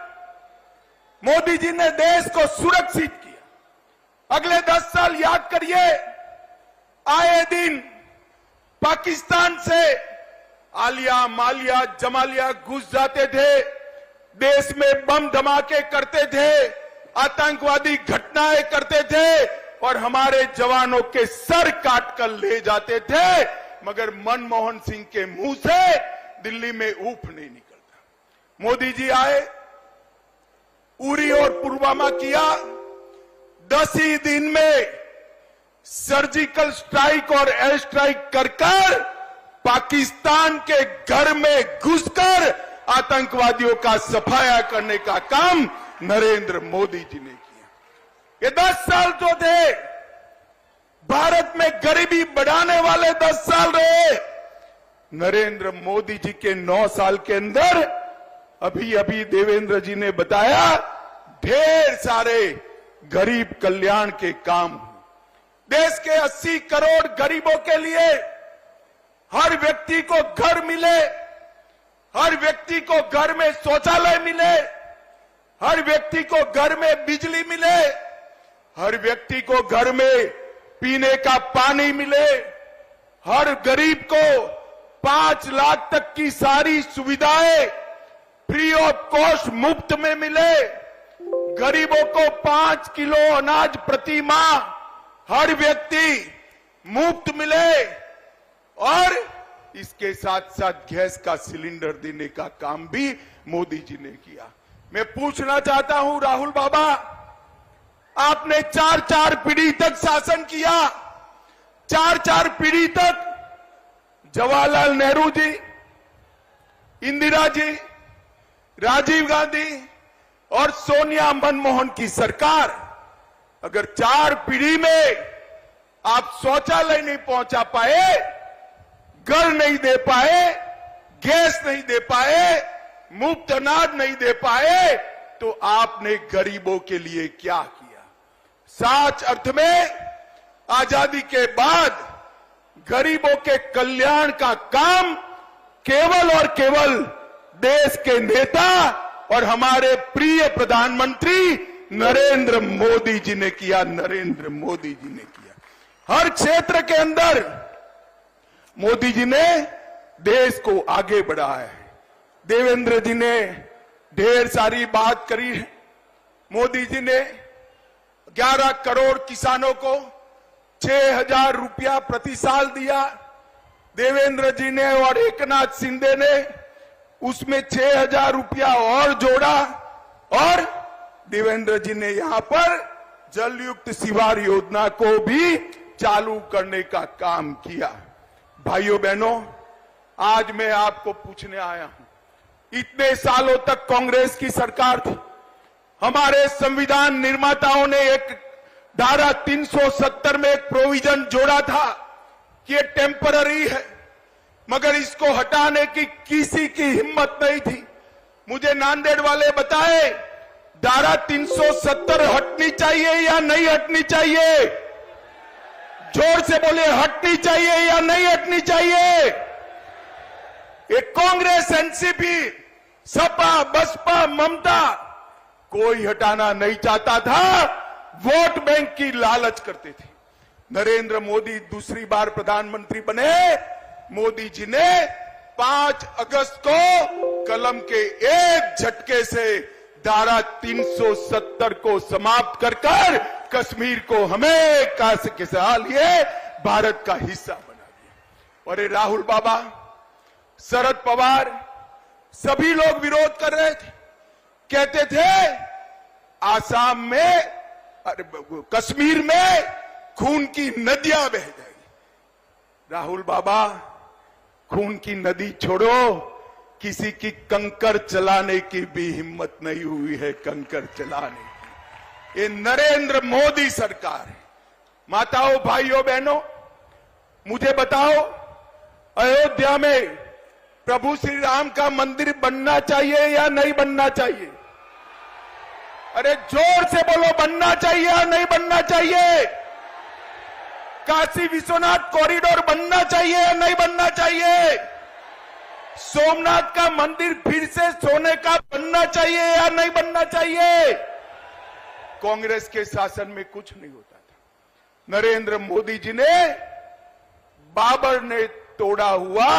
मोदी जी ने देश को सुरक्षित किया। अगले 10 साल याद करिए, आए दिन पाकिस्तान से आलिया, मालिया, जमालिया घुस जाते थे, देश में बम धमाके करते थे, आतंकवादी घटनाएं करते थे और हमारे जवानों के सर काट कर ले जाते थे, मगर मनमोहन सिंह के मुंह से दिल्ली में ऊफ नहीं निकलता। मोदी जी आए, उरी और पुलवामा किया। 10 ही दिन में सर्जिकल स्ट्राइक और एयर स्ट्राइक कर पाकिस्तान के घर में घुसकर आतंकवादियों का सफाया करने का काम नरेंद्र मोदी जी ने किया। ये 10 साल जो थे भारत में गरीबी बढ़ाने वाले 10 साल रहे। नरेंद्र मोदी जी के 9 साल के अंदर अभी अभी देवेंद्र जी ने बताया ढेर सारे गरीब कल्याण के काम। देश के 80 करोड़ गरीबों के लिए हर व्यक्ति को घर मिले, हर व्यक्ति को घर में शौचालय मिले, हर व्यक्ति को घर में बिजली मिले, हर व्यक्ति को घर में पीने का पानी मिले, हर गरीब को 5 लाख तक की सारी सुविधाएं फ्री ऑफ कॉस्ट मुफ्त में मिले, गरीबों को 5 किलो अनाज प्रति माह हर व्यक्ति मुफ्त मिले और इसके साथ साथ गैस का सिलेंडर देने का काम भी मोदी जी ने किया। मैं पूछना चाहता हूं राहुल बाबा, आपने 4 पीढ़ी तक शासन किया, 4 पीढ़ी तक जवाहरलाल नेहरू जी, इंदिरा जी, राजीव गांधी और सोनिया मनमोहन की सरकार, अगर 4 पीढ़ी में आप शौचालय नहीं पहुंचा पाए, घर नहीं दे पाए, गैस नहीं दे पाए, मुफ्त अनाज नहीं दे पाए, तो आपने गरीबों के लिए क्या किया? सच अर्थ में आजादी के बाद गरीबों के कल्याण का काम केवल और केवल देश के नेता और हमारे प्रिय प्रधानमंत्री नरेंद्र मोदी जी ने किया। नरेंद्र मोदी जी ने किया। हर क्षेत्र के अंदर मोदी जी ने देश को आगे बढ़ाया है। देवेंद्र जी ने ढेर सारी बात करी है। मोदी जी ने 11 करोड़ किसानों को 6,000 रुपया प्रति साल दिया। देवेंद्र जी ने और एकनाथ शिंदे ने उसमें 6,000 रुपया और जोड़ा और देवेंद्र जी ने यहां पर जलयुक्त शिवार योजना को भी चालू करने का काम किया। भाइयों बहनों, आज मैं आपको पूछने आया हूं, इतने सालों तक कांग्रेस की सरकार थी। हमारे संविधान निर्माताओं ने एक धारा 370 में एक प्रोविजन जोड़ा था कि ये टेम्पररी है, मगर इसको हटाने की किसी की हिम्मत नहीं थी। मुझे नांदेड़ वाले बताए धारा 370 हटनी चाहिए या नहीं हटनी चाहिए? जोर से बोले, हटनी चाहिए या नहीं हटनी चाहिए? एक कांग्रेस, एनसीपी, सपा, बसपा, ममता कोई हटाना नहीं चाहता था, वोट बैंक की लालच करते थे। नरेंद्र मोदी दूसरी बार प्रधानमंत्री बने। मोदी जी ने 5 अगस्त को कलम के एक झटके से धारा 370 को समाप्त कर कश्मीर को हमें के साल ये भारत का हिस्सा बना दिया। और राहुल बाबा, शरद पवार, सभी लोग विरोध कर रहे थे, कहते थे आसाम में, कश्मीर में खून की नदियां बह जाएगी। राहुल बाबा, खून की नदी छोड़ो, किसी की कंकर चलाने की भी हिम्मत नहीं हुई है, कंकर चलाने की। ये नरेंद्र मोदी सरकार है। माताओं, भाइयों, बहनों, मुझे बताओ, अयोध्या में प्रभु श्री राम का मंदिर बनना चाहिए या नहीं बनना चाहिए? अरे जोर से बोलो, बनना चाहिए या नहीं बनना चाहिए? काशी विश्वनाथ कॉरिडोर बनना चाहिए या नहीं बनना चाहिए? सोमनाथ का मंदिर फिर से सोने का बनना चाहिए या नहीं बनना चाहिए? कांग्रेस के शासन में कुछ नहीं होता था। नरेंद्र मोदी जी ने बाबर ने तोड़ा हुआ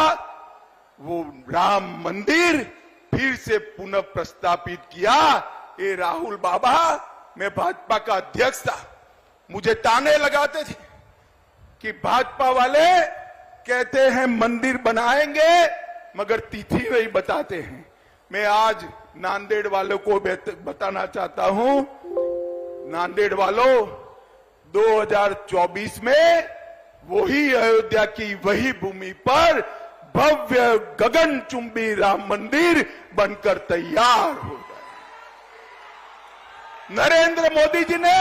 वो राम मंदिर फिर से पुनः प्रस्तापित किया। ये राहुल बाबा, मैं भाजपा का अध्यक्ष था, मुझे ताने लगाते थे कि भाजपा वाले कहते हैं मंदिर बनाएंगे मगर तिथि नहीं बताते हैं। मैं आज नांदेड़ वालों को बताना चाहता हूं, नांदेड़ वालों, 2024 में वही अयोध्या की वही भूमि पर भव्य गगनचुंबी राम मंदिर बनकर तैयार हो गया। नरेंद्र मोदी जी ने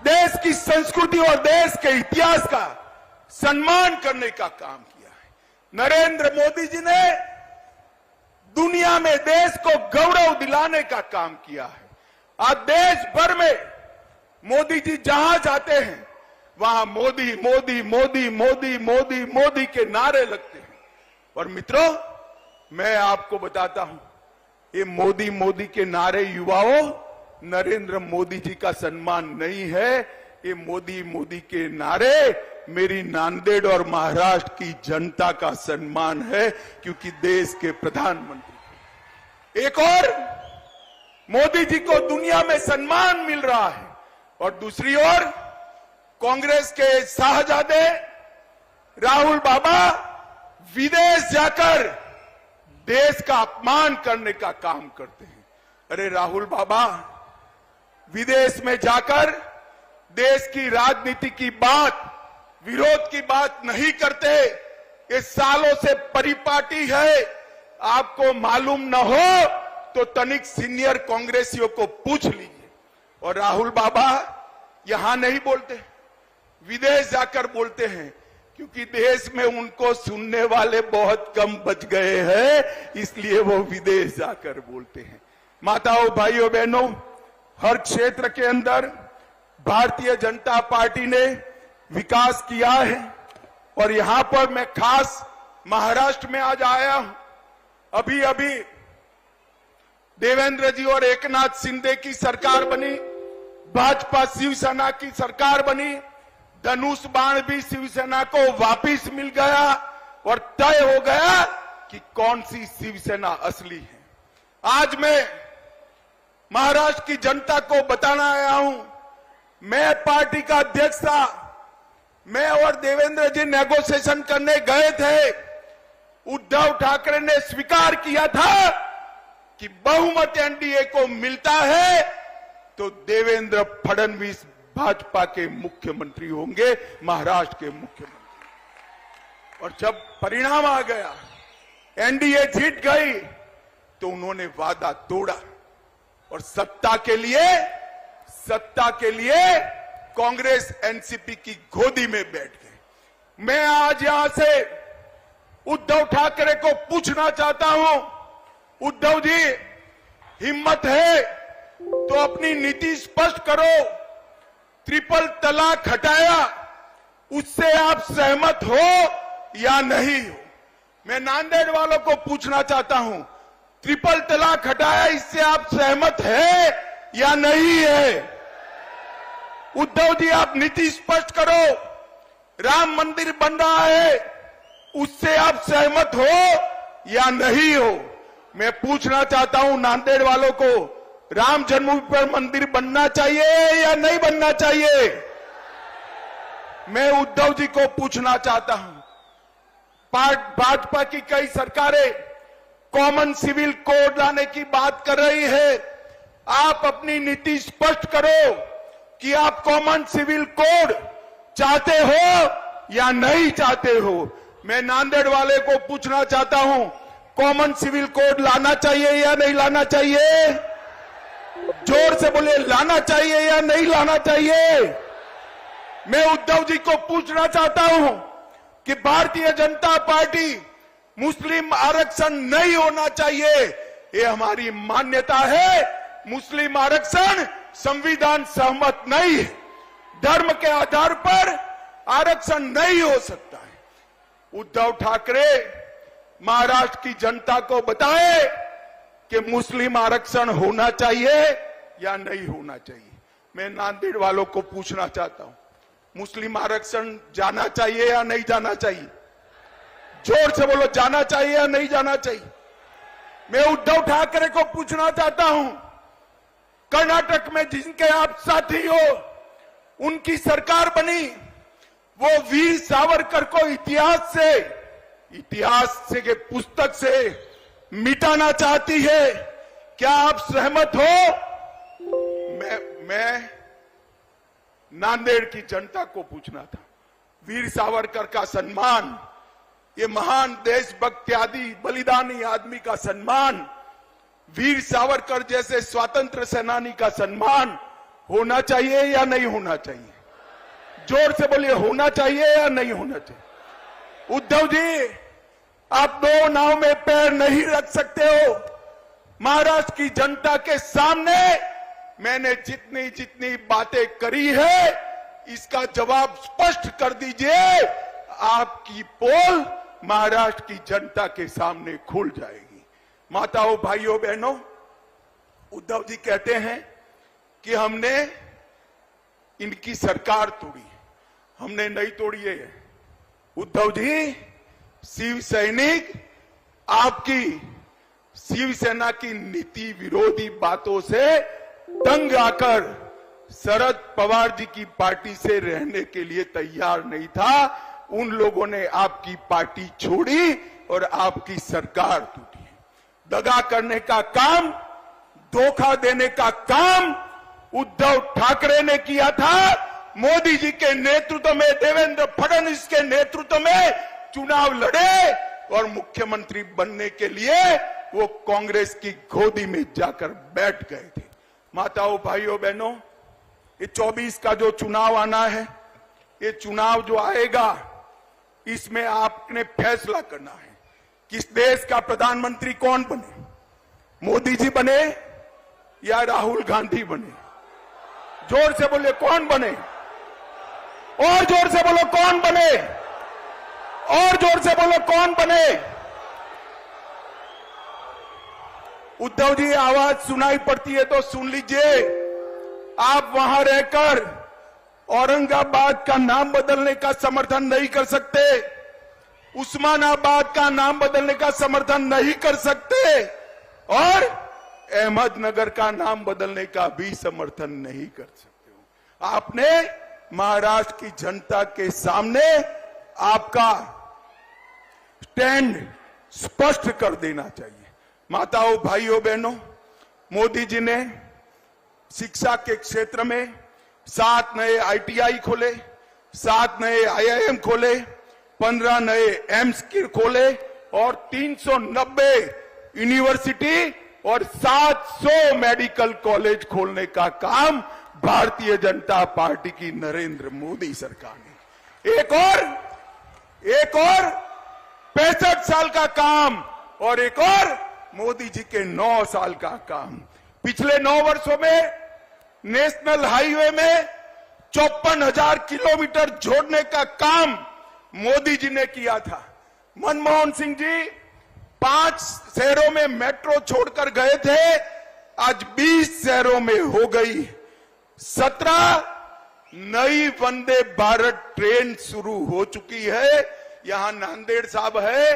देश की संस्कृति और देश के इतिहास का सम्मान करने का काम किया है। नरेंद्र मोदी जी ने दुनिया में देश को गौरव दिलाने का काम किया है। आज देश भर में मोदी जी जहां जाते हैं वहां मोदी मोदी मोदी मोदी मोदी मोदी के नारे लगते हैं। और मित्रों, मैं आपको बताता हूं, ये मोदी मोदी के नारे युवाओं नरेंद्र मोदी जी का सम्मान नहीं है, ये मोदी मोदी के नारे मेरी नांदेड़ और महाराष्ट्र की जनता का सम्मान है, क्योंकि देश के प्रधानमंत्री। एक और मोदी जी को दुनिया में सम्मान मिल रहा है और दूसरी ओर कांग्रेस के शाहजादे राहुल बाबा विदेश जाकर देश का अपमान करने का काम करते हैं। अरे राहुल बाबा विदेश में जाकर देश की राजनीति की बात, विरोध की बात नहीं करते। ये सालों से परिपाटी है, आपको मालूम न हो तो तनिक सीनियर कांग्रेसियों को पूछ लीजिए। और राहुल बाबा यहां नहीं बोलते, विदेश जाकर बोलते हैं, क्योंकि देश में उनको सुनने वाले बहुत कम बच गए हैं, इसलिए वो विदेश जाकर बोलते हैं। माताओं, भाइयों, बहनों, हर क्षेत्र के अंदर भारतीय जनता पार्टी ने विकास किया है और यहां पर मैं खास महाराष्ट्र में आज आया हूं। अभी अभी देवेंद्र जी और एकनाथ शिंदे की सरकार बनी, भाजपा शिवसेना की सरकार बनी, धनुष बाण भी शिवसेना को वापिस मिल गया और तय हो गया कि कौन सी शिवसेना असली है। आज मैं महाराष्ट्र की जनता को बताना आया हूं, मैं पार्टी का अध्यक्ष था, मैं और देवेंद्र जी नेगोशिएशन करने गए थे। उद्धव ठाकरे ने स्वीकार किया था कि बहुमत एनडीए को मिलता है तो देवेंद्र फडणवीस भाजपा के मुख्यमंत्री होंगे, महाराष्ट्र के मुख्यमंत्री। और जब परिणाम आ गया, एनडीए जीत गई, तो उन्होंने वादा तोड़ा और सत्ता के लिए कांग्रेस एनसीपी की गोदी में बैठ गए। मैं आज यहां से उद्धव ठाकरे को पूछना चाहता हूं, उद्धव जी, हिम्मत है तो अपनी नीति स्पष्ट करो। ट्रिपल तलाक हटाया, उससे आप सहमत हो या नहीं हो? मैं नांदेड़ वालों को पूछना चाहता हूं, ट्रिपल तलाक हटाया, इससे आप सहमत है या नहीं है? उद्धव जी, आप नीति स्पष्ट करो। राम मंदिर बन रहा है, उससे आप सहमत हो या नहीं हो? मैं पूछना चाहता हूं नांदेड़ वालों को, राम जन्मभूमि पर मंदिर बनना चाहिए या नहीं बनना चाहिए? मैं उद्धव जी को पूछना चाहता हूं, भाजपा की कई सरकारें कॉमन सिविल कोड लाने की बात कर रही है। आप अपनी नीति स्पष्ट करो कि आप कॉमन सिविल कोड चाहते हो या नहीं चाहते हो। मैं नांदेड़ वाले को पूछना चाहता हूं, कॉमन सिविल कोड लाना चाहिए या नहीं लाना चाहिए? जोर से बोले, लाना चाहिए या नहीं लाना चाहिए? मैं उद्धव जी को पूछना चाहता हूं कि भारतीय जनता पार्टी, मुस्लिम आरक्षण नहीं होना चाहिए, ये हमारी मान्यता है। मुस्लिम आरक्षण संविधान सहमत नहीं है, धर्म के आधार पर आरक्षण नहीं हो सकता है। उद्धव ठाकरे महाराष्ट्र की जनता को बताए कि मुस्लिम आरक्षण होना चाहिए या नहीं होना चाहिए। मैं नांदेड़ वालों को पूछना चाहता हूं, मुस्लिम आरक्षण जाना चाहिए या नहीं जाना चाहिए? जोर से बोलो, जाना चाहिए या नहीं जाना चाहिए? मैं उद्धव ठाकरे को पूछना चाहता हूं, कर्नाटक में जिनके आप साथी हो, उनकी सरकार बनी, वो वीर सावरकर को इतिहास से के पुस्तक से मिटाना चाहती है। क्या आप सहमत हो? मैं नांदेड़ की जनता को पूछना था, वीर सावरकर का सम्मान, ये महान देशभक्त आदि बलिदानी आदमी का सम्मान, वीर सावरकर जैसे स्वतंत्र सेनानी का सम्मान होना चाहिए या नहीं होना चाहिए? जोर से बोलिए, होना चाहिए या नहीं होना चाहिए? उद्धव जी, आप दो नाव में पैर नहीं रख सकते हो। महाराष्ट्र की जनता के सामने मैंने जितनी जितनी बातें करी है इसका जवाब स्पष्ट कर दीजिए। आपकी पोल महाराष्ट्र की जनता के सामने खुल जाएगी। माताओं, भाइयों, बहनों, उद्धव जी कहते हैं कि हमने इनकी सरकार तोड़ी। हमने नहीं तोड़ी है उद्धव जी। शिव सैनिक आपकी शिवसेना की नीति विरोधी बातों से तंग आकर शरद पवार जी की पार्टी से रहने के लिए तैयार नहीं था। उन लोगों ने आपकी पार्टी छोड़ी और आपकी सरकार टूटी। दगा करने का काम, धोखा देने का काम उद्धव ठाकरे ने किया था। मोदी जी के नेतृत्व में, देवेंद्र फडणवीस के नेतृत्व में चुनाव लड़े और मुख्यमंत्री बनने के लिए वो कांग्रेस की गोदी में जाकर बैठ गए थे। माताओं, भाइयों, बहनों, ये 24 का जो चुनाव आना है, ये चुनाव जो आएगा, इसमें आपने फैसला करना है किस देश का प्रधानमंत्री कौन बने, मोदी जी बने या राहुल गांधी बने। जोर से बोले, कौन बने? और जोर से बोलो, कौन बने? और जोर से बोलो, कौन बने? उद्धव जी, आवाज सुनाई पड़ती है तो सुन लीजिए। आप वहां रहकर औरंगाबाद का नाम बदलने का समर्थन नहीं कर सकते, उस्मानाबाद का नाम बदलने का समर्थन नहीं कर सकते और अहमदनगर का नाम बदलने का भी समर्थन नहीं कर सकते हो। आपने महाराष्ट्र की जनता के सामने आपका स्टैंड स्पष्ट कर देना चाहिए। माताओं, भाइयों, बहनों, मोदी जी ने शिक्षा के क्षेत्र में 7 नए ITI खोले, 7 नए IIM खोले, 15 नए एम्स खोले और 390 यूनिवर्सिटी और 700 मेडिकल कॉलेज खोलने का काम भारतीय जनता पार्टी की नरेंद्र मोदी सरकार ने। एक और 65 साल का काम और एक और मोदी जी के 9 साल का काम। पिछले 9 वर्षों में नेशनल हाईवे में 54,000 किलोमीटर जोड़ने का काम मोदी जी ने किया था। मनमोहन सिंह जी 5 शहरों में मेट्रो छोड़कर गए थे, आज 20 शहरों में हो गई। 17 नई वंदे भारत ट्रेन शुरू हो चुकी है। यहां नांदेड़ साहब है,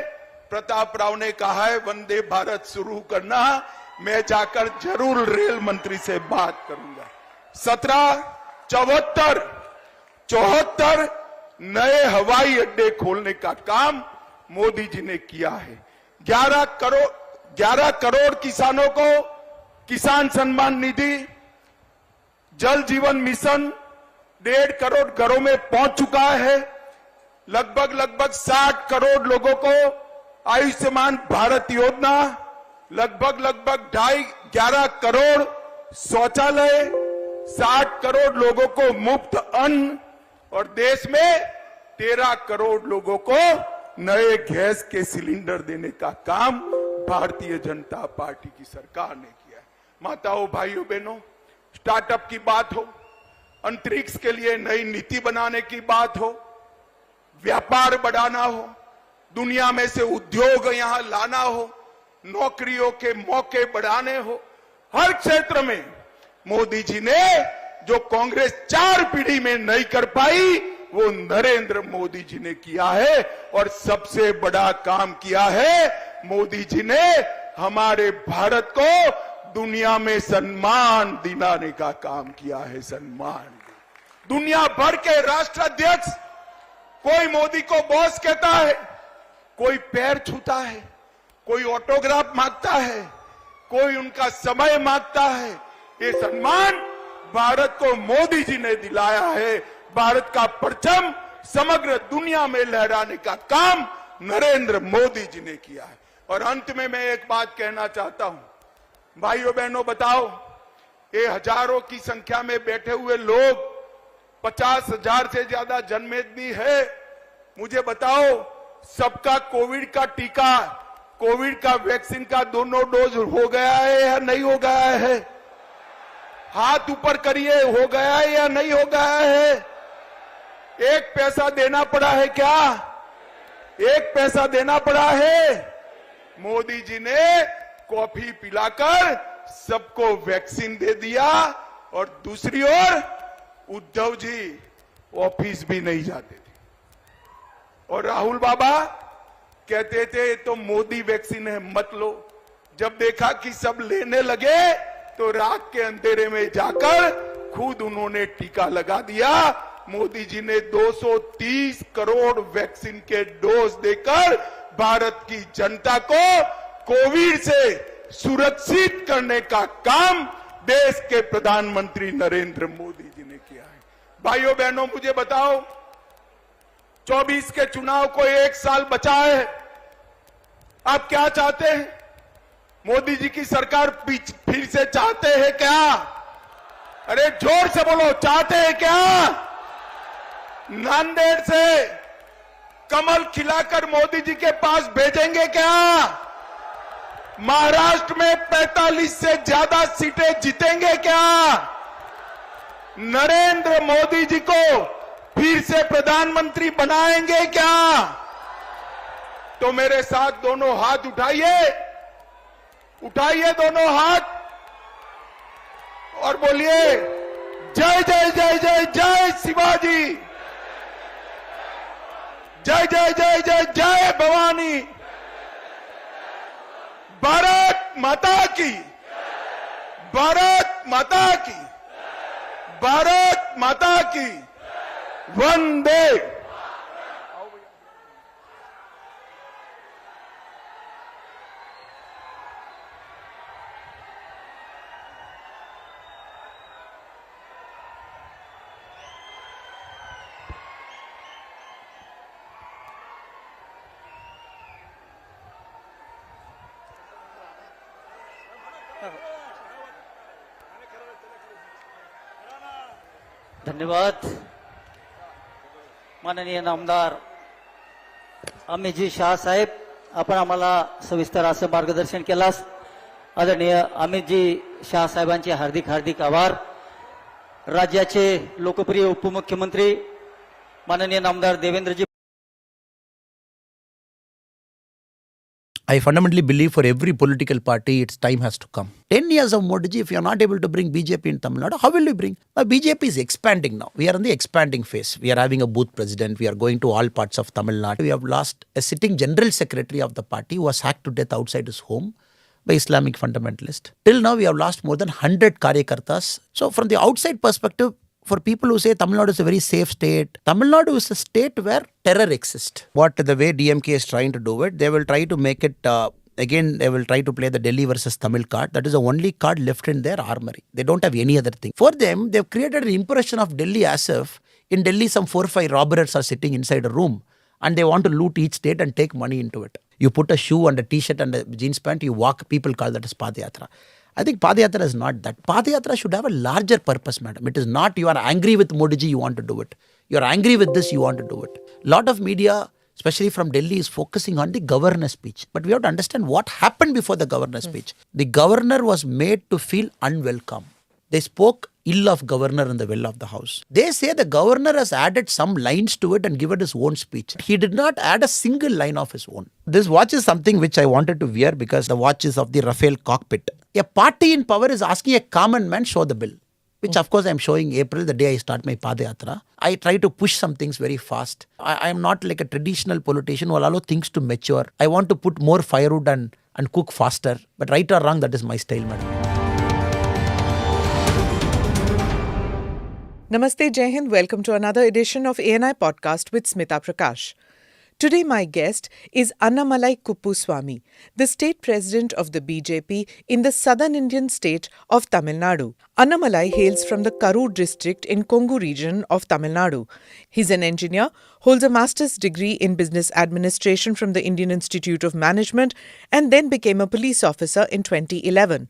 प्रताप राव ने कहा है वंदे भारत शुरू करना, मैं जाकर जरूर रेल मंत्री से बात करूंगा। 74 नए हवाई अड्डे खोलने का काम मोदी जी ने किया है। 11 करोड़ किसानों को किसान सम्मान निधि, जल जीवन मिशन 1.5 करोड़ घरों में पहुंच चुका है। लगभग 60 करोड़ लोगों को आयुष्मान भारत योजना, लगभग 11 करोड़ शौचालय, 60 करोड़ लोगों को मुफ्त अन्न और देश में 13 करोड़ लोगों को नए गैस के सिलेंडर देने का काम भारतीय जनता पार्टी की सरकार ने किया है। माताओं, भाइयों, बहनों, स्टार्टअप की बात हो, अंतरिक्ष के लिए नई नीति बनाने की बात हो, व्यापार बढ़ाना हो, दुनिया में से उद्योग यहां लाना हो, नौकरियों के मौके बढ़ाने हो, हर क्षेत्र में मोदी जी ने जो कांग्रेस 4 पीढ़ी में नहीं कर पाई वो नरेंद्र मोदी जी ने किया है। और सबसे बड़ा काम किया है, मोदी जी ने हमारे भारत को दुनिया में सम्मान दिलाने का काम किया है। सम्मान दुनिया भर के राष्ट्राध्यक्ष, कोई मोदी को बॉस कहता है, कोई पैर छूता है, कोई ऑटोग्राफ मांगता है, कोई उनका समय मांगता है। ये सम्मान भारत को मोदी जी ने दिलाया है। भारत का परचम समग्र दुनिया में लहराने का काम नरेंद्र मोदी जी ने किया है। और अंत में मैं एक बात कहना चाहता हूं, भाइयों बहनों, बताओ ये हजारों की संख्या में बैठे हुए लोग, 50,000 से ज्यादा जनमेदनी है। मुझे बताओ, सबका कोविड का टीका, कोविड का वैक्सीन का दोनों डोज हो गया है या नहीं हो गया है? हाथ ऊपर करिए, हो गया है या नहीं हो गया है? एक पैसा देना पड़ा है क्या? एक पैसा देना पड़ा है? मोदी जी ने कॉफी पिलाकर सबको वैक्सीन दे दिया, और दूसरी ओर उद्धव जी ऑफिस भी नहीं जाते थे, और राहुल बाबा कहते थे तो मोदी वैक्सीन है, मत लो। जब देखा कि सब लेने लगे तो रात के अंधेरे में जाकर खुद उन्होंने टीका लगा दिया। मोदी जी ने 230 करोड़ वैक्सीन के डोज देकर भारत की जनता को कोविड से सुरक्षित करने का काम देश के प्रधानमंत्री नरेंद्र मोदी जी ने किया है। भाइयों बहनों, मुझे बताओ, 24 के चुनाव को 1 साल बचा है, आप क्या चाहते हैं? मोदी जी की सरकार फिर से चाहते हैं क्या? अरे जोर से बोलो, चाहते हैं क्या? नांदेड़ से कमल खिलाकर मोदी जी के पास भेजेंगे क्या? महाराष्ट्र में 45 से ज्यादा सीटें जीतेंगे क्या? नरेंद्र मोदी जी को फिर से प्रधानमंत्री बनाएंगे क्या? तो मेरे साथ दोनों हाथ उठाइए, उठाइए दोनों हाथ और बोलिए, जय जय जय जय जय शिवाजी, जय जय जय जय जय भवानी, भारत माता की, भारत माता की, भारत माता की, वंदे। धन्यवाद माननीय नामदार अमितजी शाह साहेब, आपण आम्हाला सविस्तर असं मार्गदर्शन केलास। आदरणीय अमितजी शाह साहेबांचे हार्दिक हार्दिक आभार। राज्याचे लोकप्रिय उपमुख्यमंत्री माननीय नामदार देवेंद्रजी, I fundamentally believe for every political party, its time has to come. 10 years of Modi ji, if you are not able to bring BJP in Tamil Nadu, how will you bring? Now, BJP is expanding now. We are in the expanding phase. We are having a booth president. We are going to all parts of Tamil Nadu. We have lost a sitting general secretary of the party who was hacked to death outside his home by Islamic fundamentalist. Till now, we have lost more than 100 karyakartas. So from the outside perspective, for people who say Tamil Nadu is a very safe state, Tamil Nadu is a state where terror exists. What the way DMK is trying to do it, they will try to make it, again, they will try to play the Delhi versus Tamil card. That is the only card left in their armory. They don't have any other thing. For them, they've created an impression of Delhi as if in Delhi some 4 or 5 robbers are sitting inside a room and they want to loot each state and take money into it. You put a shoe and a t-shirt and a jeans pant, you walk, people call that as Padayatra. I think Padayatra is not that. Padayatra should have a larger purpose, madam. It is not you are angry with Modi ji, you want to do it. You are angry with this, you want to do it. Lot of media, especially from Delhi, is focusing on the governor's speech. But we have to understand what happened before the governor's speech. The governor was made to feel unwelcome. They spoke ill of governor in the well of the house. They say the governor has added some lines to it and given his own speech. He did not add a single line of his own. This watch is something which I wanted to wear because the watch is of the Rafale cockpit. A party in power is asking a common man show the bill, which of course I am showing April, the day I start my Padayatra. I try to push some things very fast. I am not like a traditional politician who will allow things to mature. I want to put more firewood and cook faster. But right or wrong, that is my style, madam. Namaste, Jai Hind. Welcome to another edition of ANI Podcast with Smita Prakash. Today my guest is Annamalai Kuppuswamy, the state president of the BJP in the southern Indian state of Tamil Nadu. Annamalai hails from the Karur district in Kongu region of Tamil Nadu. He's an engineer, holds a master's degree in business administration from the Indian Institute of Management and then became a police officer in 2011.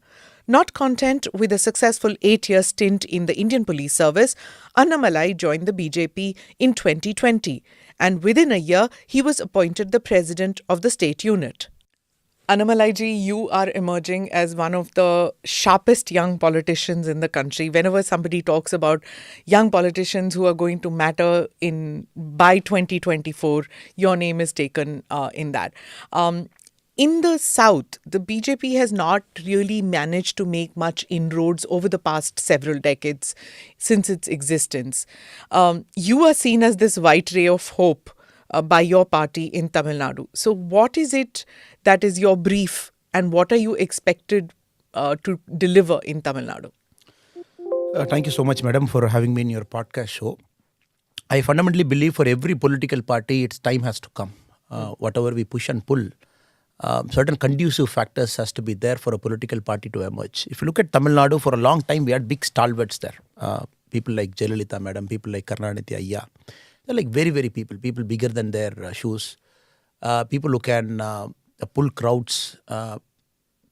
Not content with a successful 8-year stint in the Indian police service, Annamalai joined the BJP in 2020, and within a year, he was appointed the president of the state unit. Annamalai ji, you are emerging as one of the sharpest young politicians in the country. Whenever somebody talks about young politicians who are going to matter by 2024, your name is taken in that. In the South, the BJP has not really managed to make much inroads over the past several decades since its existence. You are seen as this white ray of hope by your party in Tamil Nadu. So what is it that is your brief, and what are you expected to deliver in Tamil Nadu? Thank you so much, madam, for having me in your podcast show. I fundamentally believe for every political party, its time has to come. Whatever we push and pull, certain conducive factors has to be there for a political party to emerge. If you look at Tamil Nadu, for a long time, we had big stalwarts there. People like Jayalalitha, madam, people like Karnanidhi Ayya. They're like very, very people bigger than their shoes. People who can pull crowds.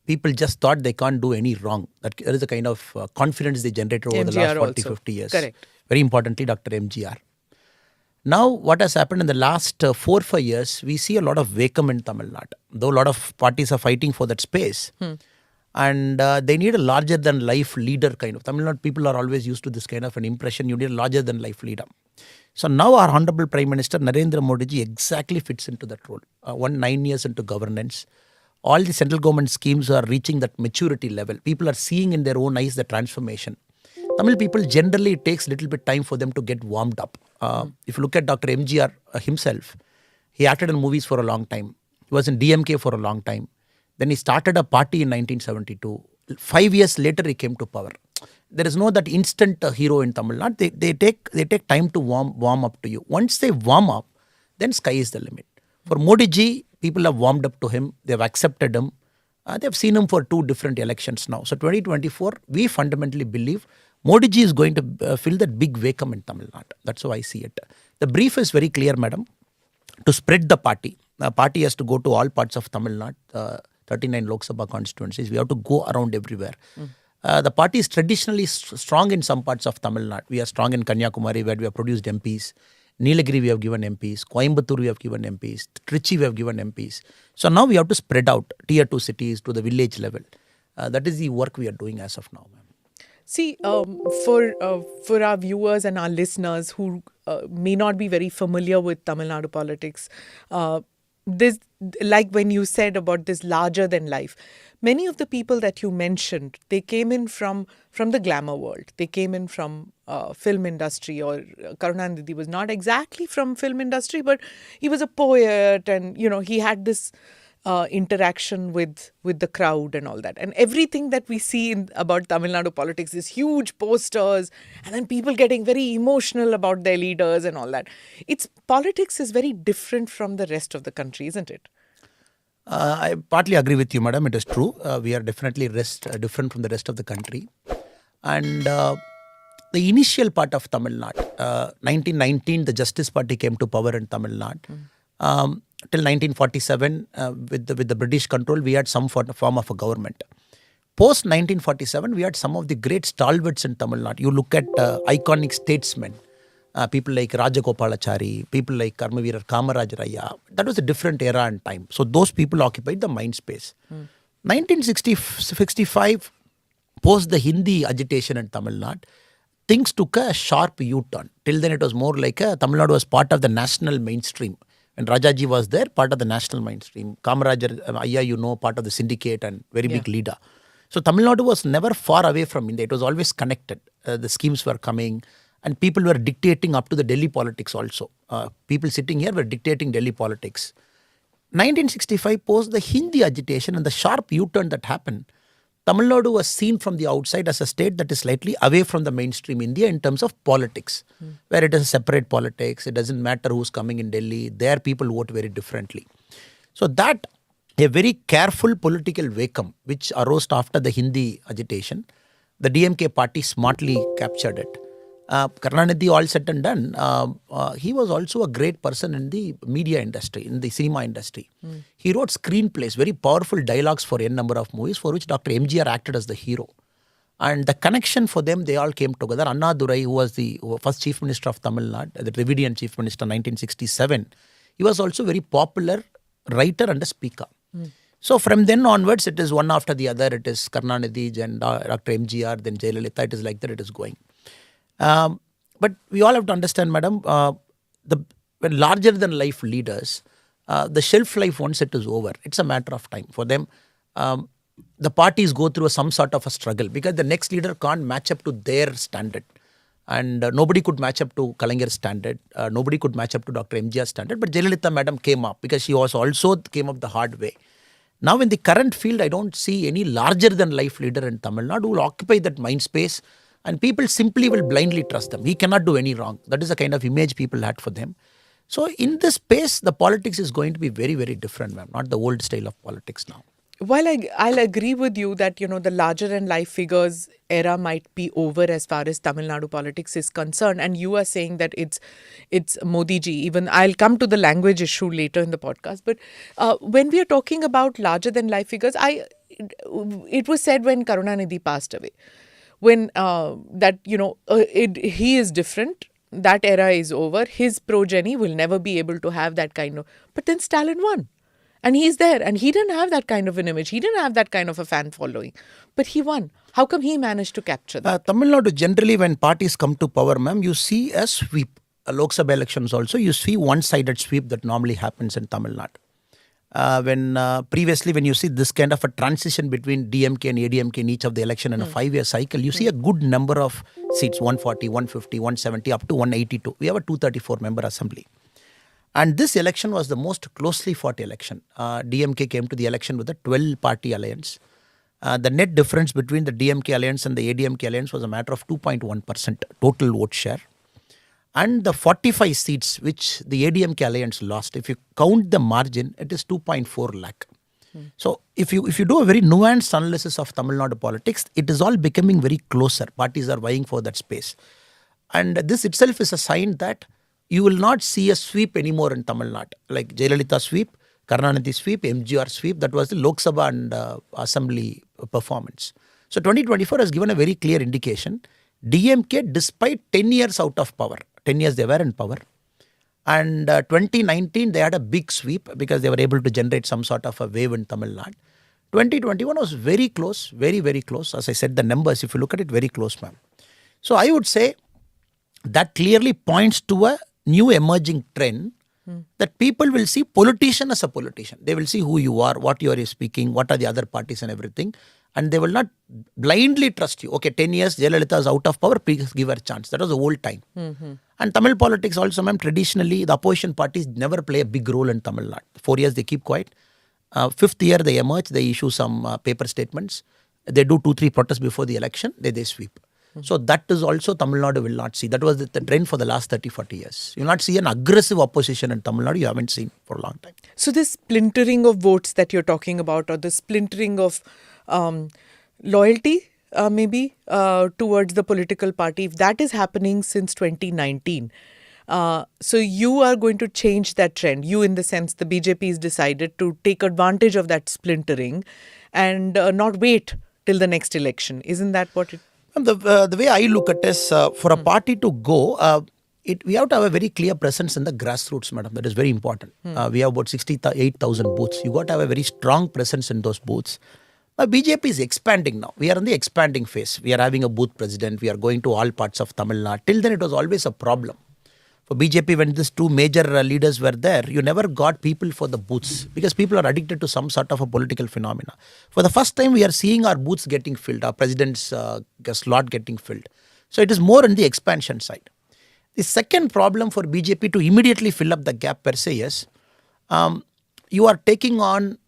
People just thought they can't do any wrong. That is the kind of confidence they generated over the last 40, 50 years. Correct. Very importantly, Dr. MGR. Now, what has happened in the last 4-5 years, we see a lot of vacuum in Tamil Nadu. Though a lot of parties are fighting for that space. And they need a larger-than-life leader kind of. Tamil Nadu people are always used to this kind of an impression. You need a larger-than-life leader. So now our Honorable Prime Minister Narendra Modi ji exactly fits into that role. 9 years into governance. All the central government schemes are reaching that maturity level. People are seeing in their own eyes the transformation. Tamil people generally, it takes a little bit time for them to get warmed up. If you look at Dr. MGR himself, he acted in movies for a long time. He was in DMK for a long time. Then he started a party in 1972. 5 years later, he came to power. There is no that instant hero in Tamil Nadu. They take time to warm up to you. Once they warm up, then sky is the limit. For Modi ji, people have warmed up to him. They have accepted him. They have seen him for 2 different elections now. So 2024, we fundamentally believe Modi ji is going to fill that big vacuum in Tamil Nadu. That's how I see it. The brief is very clear, madam. To spread the party. The party has to go to all parts of Tamil Nadu. 39 Lok Sabha constituencies. We have to go around everywhere. The party is traditionally strong in some parts of Tamil Nadu. We are strong in Kanyakumari, where we have produced MPs. Nilagiri we have given MPs. Coimbatore we have given MPs. Trichy we have given MPs. So now we have to spread out tier 2 cities to the village level. That is the work we are doing as of now. See, for our viewers and our listeners who may not be very familiar with Tamil Nadu politics, this, like when you said about this larger than life, many of the people that you mentioned, they came in from the glamour world. They came in from film industry, or Karunanidhi was not exactly from film industry, but he was a poet, and he had this interaction with the crowd and all that. And everything that we see about Tamil Nadu politics is huge posters, and then people getting very emotional about their leaders and all that. Politics is very different from the rest of the country, isn't it? I partly agree with you, madam. It is true. We are definitely different from the rest of the country. And the initial part of Tamil Nadu, 1919, the Justice Party came to power in Tamil Nadu. Till 1947, with the British control, we had some form of a government. Post 1947, we had some of the great stalwarts in Tamil Nadu. You look at iconic statesmen, people like Rajagopalachari, people like Karmaveerar Kamaraj Raya. That was a different era and time. So those people occupied the mind space. 1965, post the Hindi agitation in Tamil Nadu, things took a sharp U-turn. Till then, it was more like Tamil Nadu was part of the national mainstream. When Rajaji was there, part of the national mainstream. Kamaraj Ayya, part of the syndicate and very big leader. So Tamil Nadu was never far away from India. It was always connected. The schemes were coming, and people were dictating up to the Delhi politics also. People sitting here were dictating Delhi politics. 1965, post the Hindi agitation and the sharp U-turn that happened, Tamil Nadu was seen from the outside as a state that is slightly away from the mainstream India in terms of politics, where it is a separate politics. It doesn't matter who's coming in Delhi. There people vote very differently. So that, a very careful political vacuum, which arose after the Hindi agitation, the DMK party smartly captured it. Karunanidhi, all said and done, he was also a great person in the media industry, in the cinema industry. He wrote screenplays, very powerful dialogues for n number of movies, for which Dr. MGR acted as the hero. And the connection for them, they all came together. Annadurai, who was the first Chief Minister of Tamil Nadu, the Dravidian Chief Minister in 1967, he was also very popular writer and a speaker. So from then onwards, it is one after the other. It is Karunanidhi, then Dr. MGR, then Jayalalitha. It is like that, it is going. But we all have to understand, madam, when larger than life leaders, the shelf life, once it is over, it's a matter of time. For them, the parties go through some sort of a struggle because the next leader can't match up to their standard. And nobody could match up to Kalangar's standard. Nobody could match up to Dr. MGR's standard. But Jayalalitha madam came up because she was also came up the hard way. Now in the current field, I don't see any larger than life leader in Tamil Nadu who will occupy that mind space, and people simply will blindly trust them. He cannot do any wrong. That is the kind of image people had for them. So in this space, the politics is going to be very, very different, ma'am. Not the old style of politics now. While I'll agree with you that, the larger than life figures era might be over as far as Tamil Nadu politics is concerned, and you are saying that it's Modi ji. Even I'll come to the language issue later in the podcast. But when we are talking about larger than life figures, it was said when Karunanidhi passed away, when he is different. That era is over. His progeny will never be able to have that kind of. But then Stalin won. And he's there. And he didn't have that kind of an image. He didn't have that kind of a fan following. But he won. How come he managed to capture that? Tamil Nadu, generally when parties come to power, ma'am, you see a sweep. Lok Sabha elections also, you see one-sided sweep that normally happens in Tamil Nadu. Previously, when you see this kind of a transition between DMK and ADMK in each of the election in a 5-year cycle, you see a good number of seats, 140, 150, 170, up to 182. We have a 234-member assembly. And this election was the most closely fought election. DMK came to the election with a 12-party alliance. The net difference between the DMK alliance and the ADMK alliance was a matter of 2.1% total vote share. And the 45 seats which the ADMK alliance lost, if you count the margin, it is 2.4 lakh. So if you do a very nuanced analysis of Tamil Nadu politics, it is all becoming very closer. Parties are vying for that space. And this itself is a sign that you will not see a sweep anymore in Tamil Nadu. Like Jayalalitha sweep, Karunanidhi sweep, MGR sweep, that was the Lok Sabha and Assembly performance. So 2024 has given a very clear indication. DMK, despite 10 years out of power, 10 years they were in power, and 2019 they had a big sweep because they were able to generate some sort of a wave in Tamil Nadu. 2021 was very close, very, very close. As I said, the numbers, if you look at it, very close, ma'am. So I would say that clearly points to a new emerging trend that people will see politician as a politician. They will see who you are, what you are speaking, what are the other parties and everything. And they will not blindly trust you. Okay, 10 years, Jayalalitha is out of power, please give her a chance. That was the old time. And Tamil politics also, ma'am, traditionally, the opposition parties never play a big role in Tamil Nadu. 4 years, they keep quiet. 5th year, they emerge, they issue some paper statements. They do 2-3 protests before the election, they sweep. So that is also Tamil Nadu will not see. That was the trend for the last 30-40 years. You will not see an aggressive opposition in Tamil Nadu. You haven't seen for a long time. So this splintering of votes that you're talking about, or the splintering of loyalty maybe towards the political party, if that is happening since 2019, so you are going to change that trend. You, in the sense, the BJP has decided to take advantage of that splintering and not wait till the next election. Isn't that what it... The way I look at it is, for a party to go, we have to have a very clear presence in the grassroots, madam. That is very important. We have about 68,000 booths. You got to have a very strong presence in those booths. BJP is expanding now. We are in the expanding phase. We are having a booth president. We are going to all parts of Tamil Nadu. Till then, it was always a problem. For BJP, when these two major leaders were there, you never got people for the booths because people are addicted to some sort of a political phenomena. For the first time, we are seeing our booths getting filled, our president's slot getting filled. So it is more on the expansion side. The second problem for BJP to immediately fill up the gap per se is, you are taking on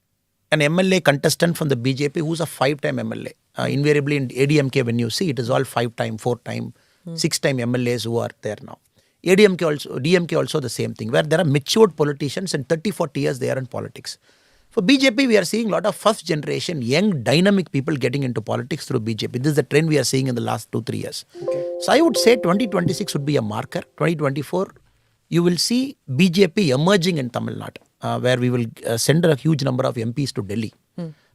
an MLA contestant from the BJP who's a 5-time MLA. Invariably in ADMK, when you see, it is all 5-time, 4-time, 6-time MLAs who are there now. DMK also the same thing, where there are matured politicians and 30-40 years they are in politics. For BJP, we are seeing a lot of first generation, young, dynamic people getting into politics through BJP. This is the trend we are seeing in the last 2-3 years. Okay. So I would say 2026 would be a marker. 2024, you will see BJP emerging in Tamil Nadu, where we will send a huge number of MPs to Delhi.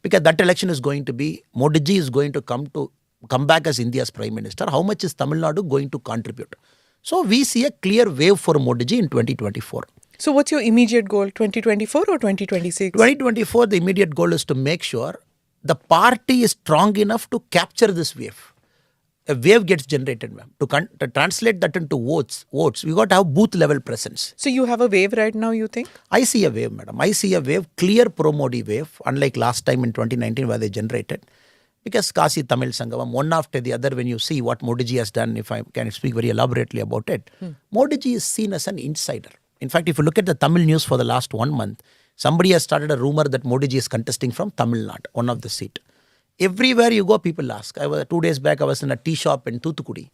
Because that election is going to be, Modi ji is going to come back as India's Prime Minister. How much is Tamil Nadu going to contribute? So we see a clear wave for Modi ji in 2024. So what's your immediate goal, 2024 or 2026? 2024, the immediate goal is to make sure the party is strong enough to capture this wave. A wave gets generated, ma'am. To translate that into votes, we got to have booth level presence. So you have a wave right now, you think? I see a wave, madam. I see a wave, clear pro-Modi wave, unlike last time in 2019 where they generated. Because Kasi Tamil Sangam, one after the other, when you see what Modi ji has done, if I can speak very elaborately about it, Modi ji is seen as an insider. In fact, if you look at the Tamil news for the last 1 month, somebody has started a rumor that Modi ji is contesting from Tamil Nadu, one of the seat. Everywhere you go, people ask. 2 days back, I was in a tea shop in Thoothukudi.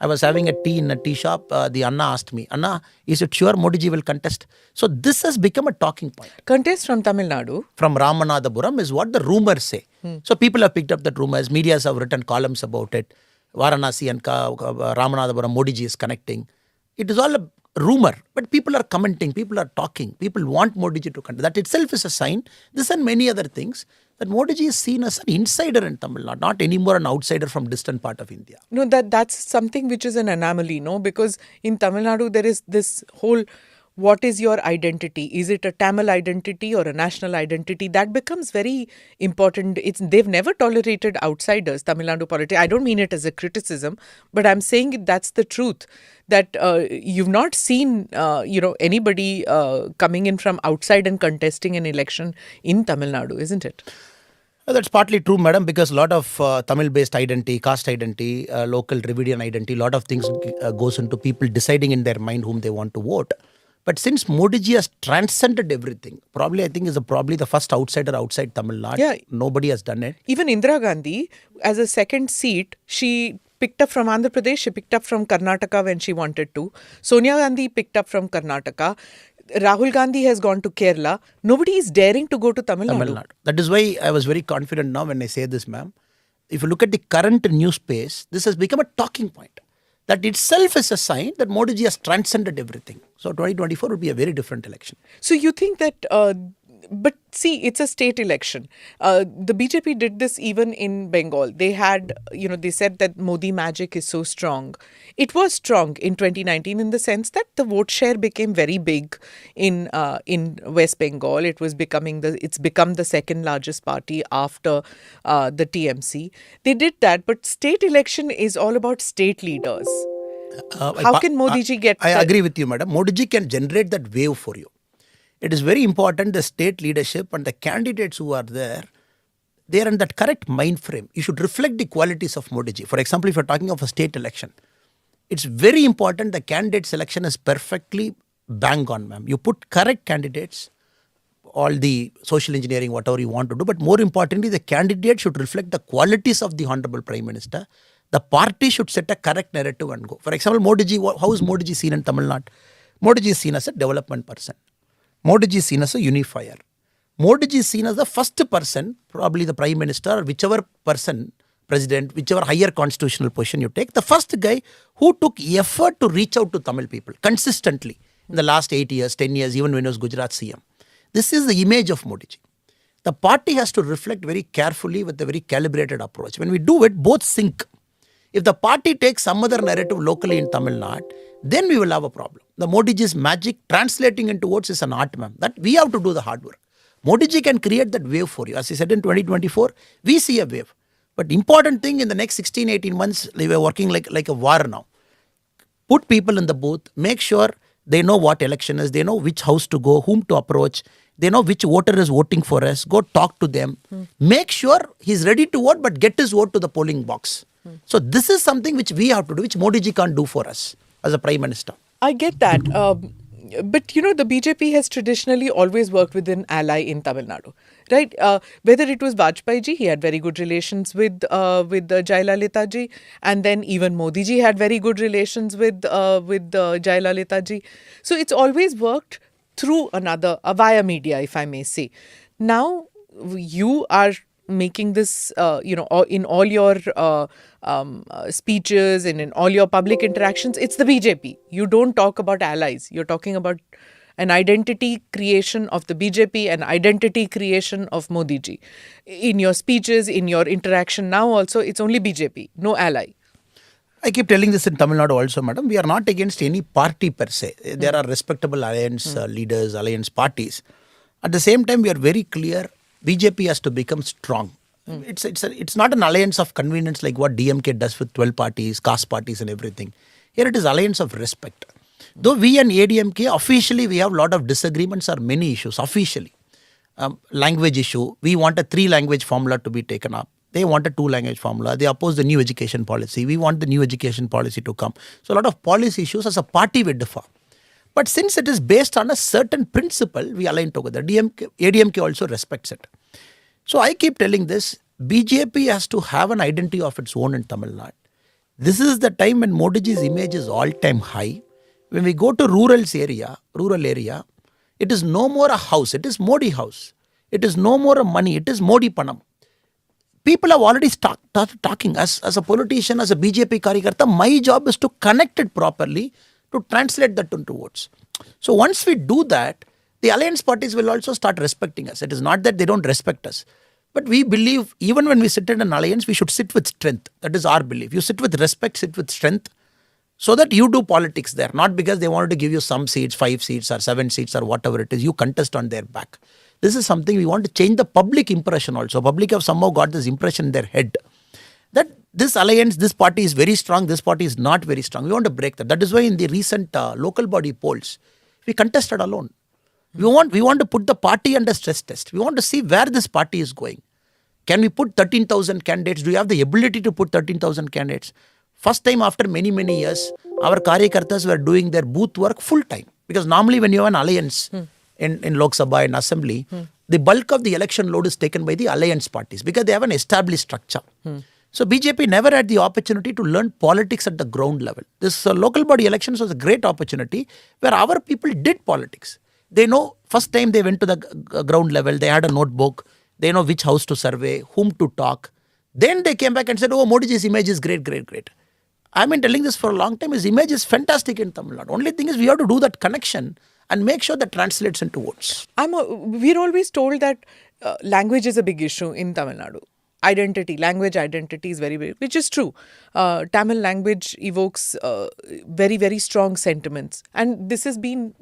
I was having a tea in a tea shop. The Anna asked me, Anna, is it sure Modi ji will contest? So this has become a talking point. Contest from Tamil Nadu? From Ramanathapuram is what the rumors say. So people have picked up that rumors. Medias have written columns about it. Varanasi and Ramanathapuram, Modi ji is connecting. It is all a rumor, but people are commenting, people are talking, people want Modi ji to contest. That itself is a sign, this and many other things, that Modi ji is seen as an insider in Tamil Nadu, not anymore an outsider from distant part of India. No, that's something which is an anomaly, no? Because in Tamil Nadu, there is this whole, what is your identity? Is it a Tamil identity or a national identity? That becomes very important. They've never tolerated outsiders, Tamil Nadu politics. I don't mean it as a criticism, but I'm saying that's the truth. That you've not seen, anybody coming in from outside and contesting an election in Tamil Nadu, isn't it? Well, that's partly true, madam, because a lot of Tamil-based identity, caste identity, local Dravidian identity, a lot of things goes into people deciding in their mind whom they want to vote. But since Modi ji has transcended everything, probably I think is probably the first outsider outside Tamil Nadu. Yeah. Nobody has done it. Even Indira Gandhi, as a second seat, she picked up from Andhra Pradesh, she picked up from Karnataka when she wanted to. Sonia Gandhi picked up from Karnataka. Rahul Gandhi has gone to Kerala. Nobody is daring to go to Tamil Nadu. That is why I was very confident now when I say this, ma'am. If you look at the current news space, this has become a talking point. That itself is a sign that Modi ji has transcended everything. So 2024 would be a very different election. So you think that, but see, it's a state election. The BJP did this even in Bengal. They had, they said that Modi magic is so strong. It was strong in 2019 in the sense that the vote share became very big in West Bengal. It's become the second largest party after the TMC. They did that, but state election is all about state leaders. How can Modi ji get... I agree with you, madam. Modi ji can generate that wave for you. It is very important the state leadership and the candidates who are there, they are in that correct mind frame. You should reflect the qualities of Modi ji. For example, if you're talking of a state election, it's very important the candidate selection is perfectly bang on, ma'am. You put correct candidates, all the social engineering, whatever you want to do, but more importantly, the candidate should reflect the qualities of the Honorable Prime Minister. The party should set a correct narrative and go. For example, Modi ji, how is Modi ji seen in Tamil Nadu? Modi ji is seen as a development person. Modi ji is seen as a unifier. Modi ji is seen as the first person, probably the Prime Minister or whichever person, President, whichever higher constitutional position you take, the first guy who took effort to reach out to Tamil people consistently in the last 8 years, 10 years, even when he was Gujarat CM. This is the image of Modi ji. The party has to reflect very carefully with a very calibrated approach. When we do it, both sync. If the party takes some other narrative locally in Tamil Nadu, then we will have a problem. The Modi ji's magic translating into votes is an art, ma'am. That we have to do the hard work. Modi ji can create that wave for you. As I said, in 2024, we see a wave. But important thing in the next 16, 18 months, we are working like a war now. Put people in the booth, make sure they know what election is, they know which house to go, whom to approach, they know which voter is voting for us, go talk to them. Make sure he's ready to vote, but get his vote to the polling box. So this is something which we have to do, which Modi ji can't do for us as a Prime Minister. I get that. But, the BJP has traditionally always worked with an ally in Tamil Nadu, right? Whether it was Vajpayee ji, he had very good relations with Jayalalitha ji, and then even Modi ji had very good relations with Jayalalitha ji. So it's always worked through via media, if I may say. Now you are making this, in all your speeches and in all your public interactions, it's the BJP. You don't talk about allies. You're talking about an identity creation of the BJP, an identity creation of Modi ji. In your speeches, in your interaction now also, it's only BJP, no ally. I keep telling this in Tamil Nadu also, madam. We are not against any party per se. There are respectable alliance leaders, alliance parties. At the same time, we are very clear, BJP has to become strong. It's not an alliance of convenience like what DMK does with 12 parties, caste parties and everything. Here it is alliance of respect. Though we and ADMK, officially we have a lot of disagreements on many issues, officially. Language issue, we want a 3-language formula to be taken up. They want a 2-language formula. They oppose the new education policy. We want the new education policy to come. So a lot of policy issues as a party we differ. But since it is based on a certain principle, we align together. ADMK also respects it. So I keep telling this, BJP has to have an identity of its own in Tamil Nadu. This is the time when Modi ji's image is all-time high. When we go to rural area, it is no more a house, it is Modi house. It is no more a money, it is Modi Panam. People have already started talking. As a politician, as a BJP Karyakarta, my job is to connect it properly, to translate that into votes. So once we do that, the alliance parties will also start respecting us. It is not that they don't respect us. But we believe even when we sit in an alliance, we should sit with strength. That is our belief. You sit with respect, sit with strength, so that you do politics there. Not because they wanted to give you some seats, 5 seats or 7 seats or whatever it is. You contest on their back. This is something we want to change the public impression also. Public have somehow got this impression in their head that this alliance, this party is very strong, this party is not very strong. We want to break that. That is why in the recent local body polls, we contested alone. We want to put the party under stress test. We want to see where this party is going. Can we put 13,000 candidates? Do you have the ability to put 13,000 candidates? First time after many, many years, our Karyakartas were doing their booth work full time. Because normally when you have an alliance in Lok Sabha and Assembly, the bulk of the election load is taken by the alliance parties because they have an established structure. So BJP never had the opportunity to learn politics at the ground level. This local body elections was a great opportunity where our people did politics. They know, first time they went to the ground level, they had a notebook, they know which house to survey, whom to talk. Then they came back and said, oh, Modi ji's image is great, great, great. I've been telling this for a long time. His image is fantastic in Tamil Nadu. Only thing is we have to do that connection and make sure that translates into votes. We're always told that language is a big issue in Tamil Nadu. Language identity is very big, which is true. Tamil language evokes very, very strong sentiments. And this has been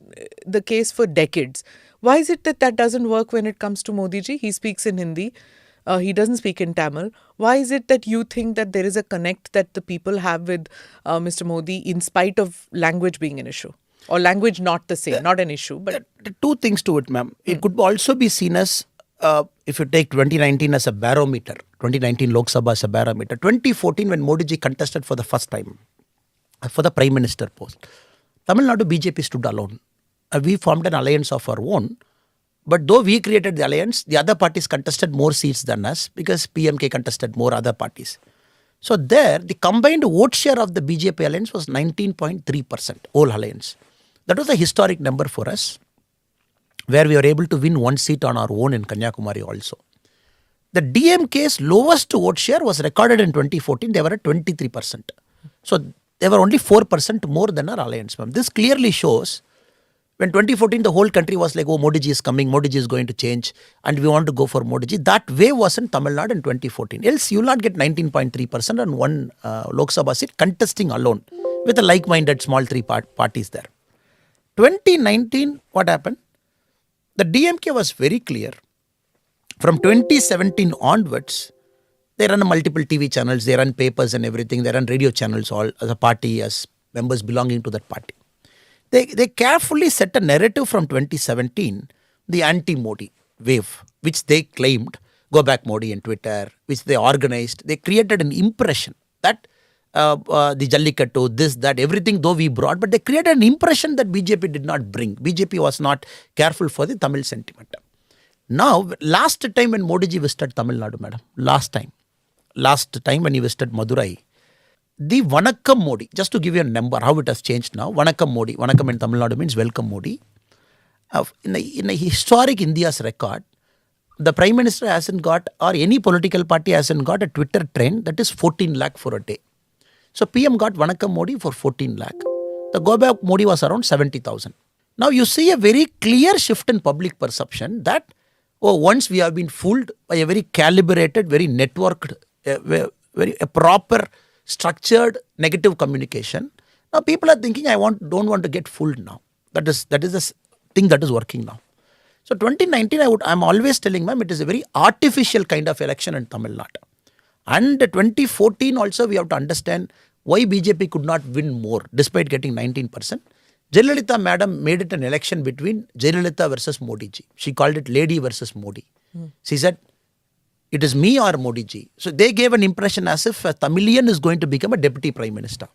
the case for decades. Why is it that doesn't work when it comes to Modi ji? He speaks in Hindi. He doesn't speak in Tamil. Why is it that you think that there is a connect that the people have with Mr. Modi in spite of language being an issue? Or language not the same, not an issue. But there are 2 things to it, ma'am. It could also be seen as, if you take 2019 as a barometer, 2019 Lok Sabha as a barometer, 2014 when Modi ji contested for the first time for the Prime Minister post, Tamil Nadu BJP stood alone. We formed an alliance of our own. But though we created the alliance, the other parties contested more seats than us because PMK contested more other parties. So there, the combined vote share of the BJP alliance was 19.3%, whole alliance. That was a historic number for us, where we were able to win 1 seat on our own in Kanyakumari also. The DMK's lowest vote share was recorded in 2014. They were at 23%. So they were only 4% more than our alliance. This clearly shows when 2014 the whole country was like, oh, Modi ji is coming, Modi ji is going to change and we want to go for Modi ji. That wave was in Tamil Nadu in 2014. Else you will not get 19.3% on one Lok Sabha seat contesting alone with a like-minded small 3 parties there. 2019, what happened? The DMK was very clear. From 2017 onwards, they run multiple TV channels, they run papers and everything, they run radio channels all as a party, as members belonging to that party. They carefully set a narrative from 2017, the anti-Modi wave, which they claimed, go back Modi on Twitter, which they organized. They created an impression that the Jallikattu, this, that, everything though we brought, but they created an impression that BJP did not bring. BJP was not careful for the Tamil sentiment. Now, last time when Modi ji visited Tamil Nadu, madam, last time when he visited Madurai, the Vanakkam Modi, just to give you a number, how it has changed now, Vanakkam Modi, Vanakkam in Tamil Nadu means welcome Modi. In a historic India's record, the Prime Minister hasn't got, or any political party hasn't got a Twitter trend that is 14 lakh for a day. So PM got Vanakkam Modi for 14 lakh. The Go Back Modi was around 70,000. Now you see a very clear shift in public perception that once we have been fooled by a very calibrated, very networked, a proper, structured negative communication. Now people are thinking, don't want to get fooled now. That is the thing that is working now. So 2019, I'm always telling ma'am, it is a very artificial kind of election in Tamil Nadu. And 2014 also we have to understand why BJP could not win more despite getting 19%. Jayalalitha madam made it an election between Jayalalitha versus Modi ji. She called it lady versus Modi. She said, it is me or Modi ji. So they gave an impression as if a Tamilian is going to become a deputy prime minister.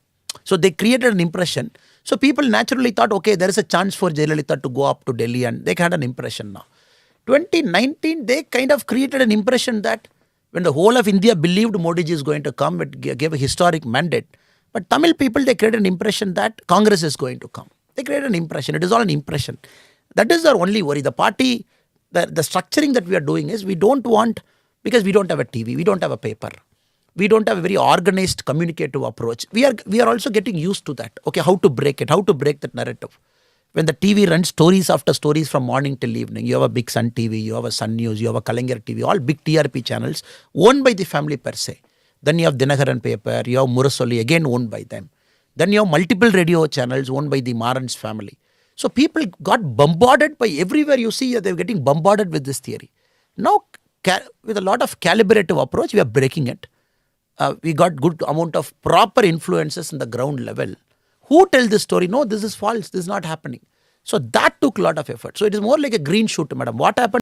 So they created an impression. So people naturally thought, okay, there is a chance for Jayalalitha to go up to Delhi, and they had an impression now. 2019, they kind of created an impression that when the whole of India believed Modi ji is going to come, it gave a historic mandate. But Tamil people, they created an impression that Congress is going to come. They created an impression. It is all an impression. That is our only worry. The party, the structuring that we are doing is we don't want, because we don't have a TV, we don't have a paper. We don't have a very organized communicative approach. We are also getting used to that. Okay, how to break it, how to break that narrative. When the TV runs stories after stories from morning till evening, you have a big Sun TV, you have a Sun News, you have a Kalanger TV, all big TRP channels owned by the family per se. Then you have Dinakaran paper, you have Murasoli, again owned by them. Then you have multiple radio channels owned by the Maran's family. So people got bombarded by everywhere you see, they're getting bombarded with this theory. Now, with a lot of calibrative approach, we are breaking it. We got good amount of proper influences in the ground level. Who tell this story? No, this is false. This is not happening. So that took a lot of effort. So it is more like a green shoot, madam. What happened?